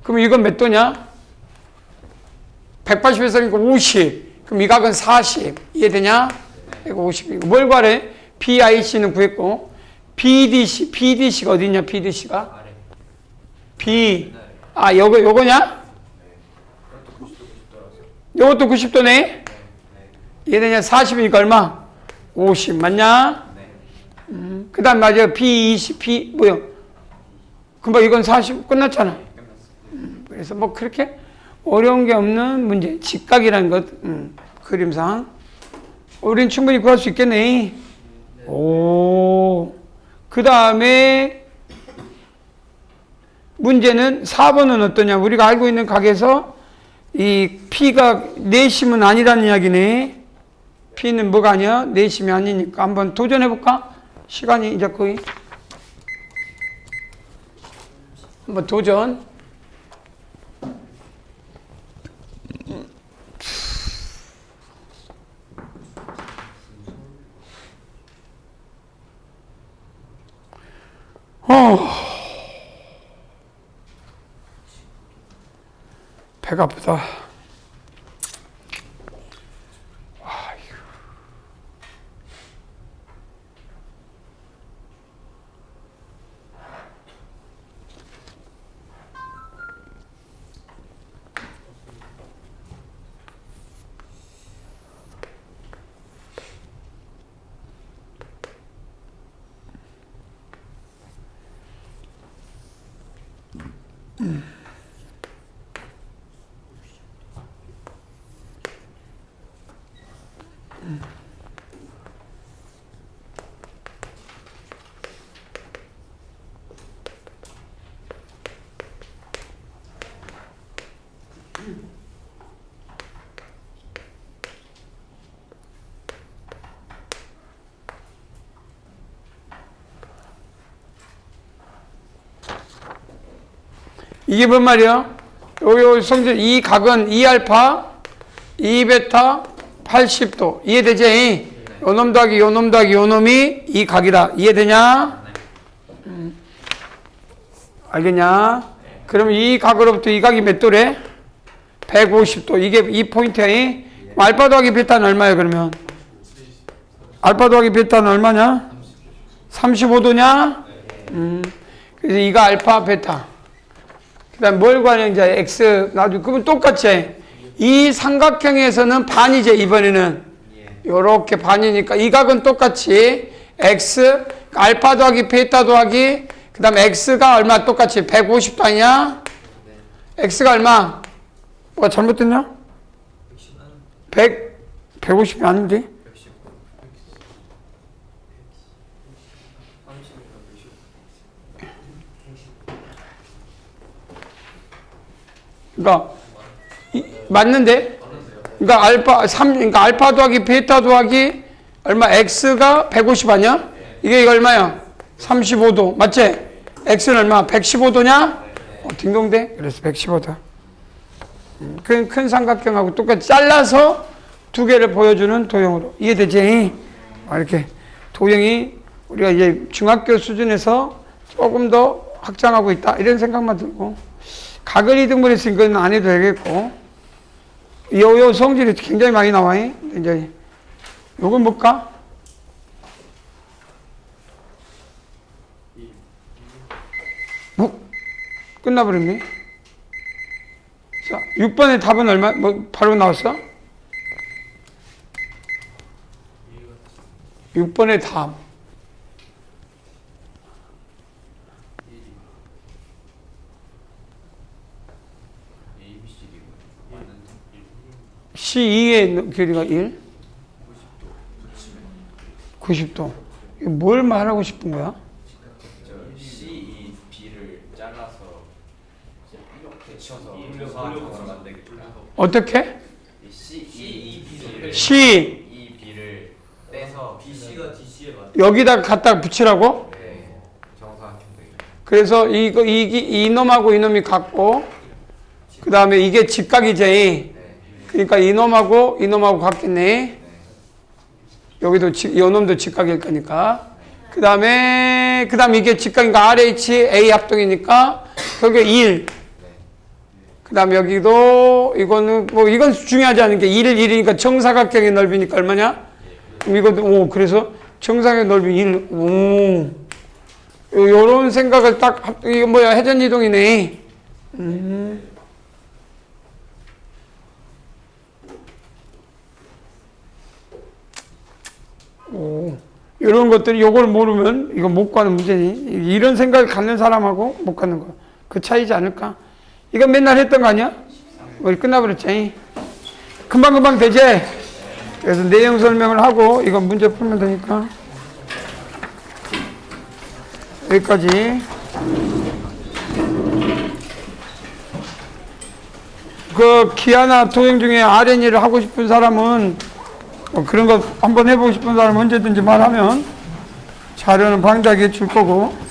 그럼 이건 몇 도냐? 180에서 50. 그럼 이 각은 40. 이해되냐? 이거 50. 뭘 구하래? BIC는 구했고, BDC가 어디 있냐? BDC가? 요거냐? 요것도 90도네? 이해되냐? 40이니까 얼마? 50. 맞냐? 그 다음 맞아. B20, 뭐야? 금방 이건 40 끝났잖아. 그래서 뭐 그렇게 어려운 게 없는 문제. 직각이라는 것, 그림상. 우린 충분히 구할 수 있겠네. 그 다음에 문제는 4번은 어떠냐? 우리가 알고 있는 각에서 이 P가 내심은 아니라는 이야기네. P는 뭐가 아니야? 내심이 아니니까 한번 도전해볼까? 시간이 이제 거의. 한번 도전. 배가 아프다. 이게 뭔 말이야? 요 성질, 이 각은 2알파, 2베타, 80도. 이해되지? 요놈 더하기 요놈 더하기 요놈이 이 각이다. 이해되냐? 알겠냐? 그럼 이 각으로부터 이 각이 몇 도래? 150도. 이게 이 포인트야. 알파 더하기 베타는 얼마야, 그러면? 알파 더하기 베타는 얼마냐? 35도냐? 그래서 이가 알파, 베타. 그 다음 뭘 구하냐, 이제 X. 나도, 그러면 똑같이. 이 삼각형에서는 반이지, 이번에는. 요렇게 반이니까. 이 각은 똑같이. X, 알파 더하기 베타 더하기, 그 다음 X가 얼마 똑같이 150도 아니야? x가 얼마? 뭐가 잘못됐냐? 150이 아닌데? 110. 그러니까 맞는데? 그러니까 알파 더하기 베타 더하기 얼마? x가 150 아니야? 이게 얼마야? 35도. 맞지? x는 얼마? 115도냐? 딩동대? 그래서 115도. 큰 삼각형하고 똑같이 잘라서 두 개를 보여주는 도형으로. 이해되지? 이렇게 도형이 우리가 이제 중학교 수준에서 조금 더 확장하고 있다. 이런 생각만 들고. 각을 이등분했으니까 그건 안 해도 되겠고. 요 성질이 굉장히 많이 나와. 이제 요건 뭘까? 끝나버렸네. 자, 6번의 답은 얼마? 바로 나왔어? 6번의 답. C2의 길이가 1? 90도. 이거 뭘 말하고 싶은 거야? C2B를 잘라서 이렇게 쳐서 사각형으로 만들겠다. 어떻게? C2B를 떼서 BC가 DC에 맞 여기다 갖다 붙이라고? 네, 정사각형 되겠다. 그래서 이놈하고 이놈이 같고, 그 다음에 이게 직각이지. 그러니까 이놈하고 같겠네. 여기도 이놈도 직각일 거니까. 그 다음에 이게 직각이니까 RH, A 합동이니까 그게 1. 그 다음에 여기도 이거는 이건 중요하지 않은 게 1, 1이니까 정사각형의 넓이니까 얼마냐? 그럼 이것도 그래서 정사각형 넓이 1. 요런 생각을 이거 뭐야? 회전이동이네. 이런 것들이 요걸 모르면 이거 못 가는 문제니. 이런 생각을 갖는 사람하고 못 갖는 거. 그 차이지 않을까? 이거 맨날 했던 거 아니야? 우리 끝나버렸지. 금방 되지? 그래서 내용 설명을 하고 이거 문제 풀면 되니까. 여기까지. 그 기하나 도형 중에 RNA를 하고 싶은 사람은 그런 거 한번 해보고 싶은 사람은 언제든지 말하면 자료는 방대하게 줄 거고.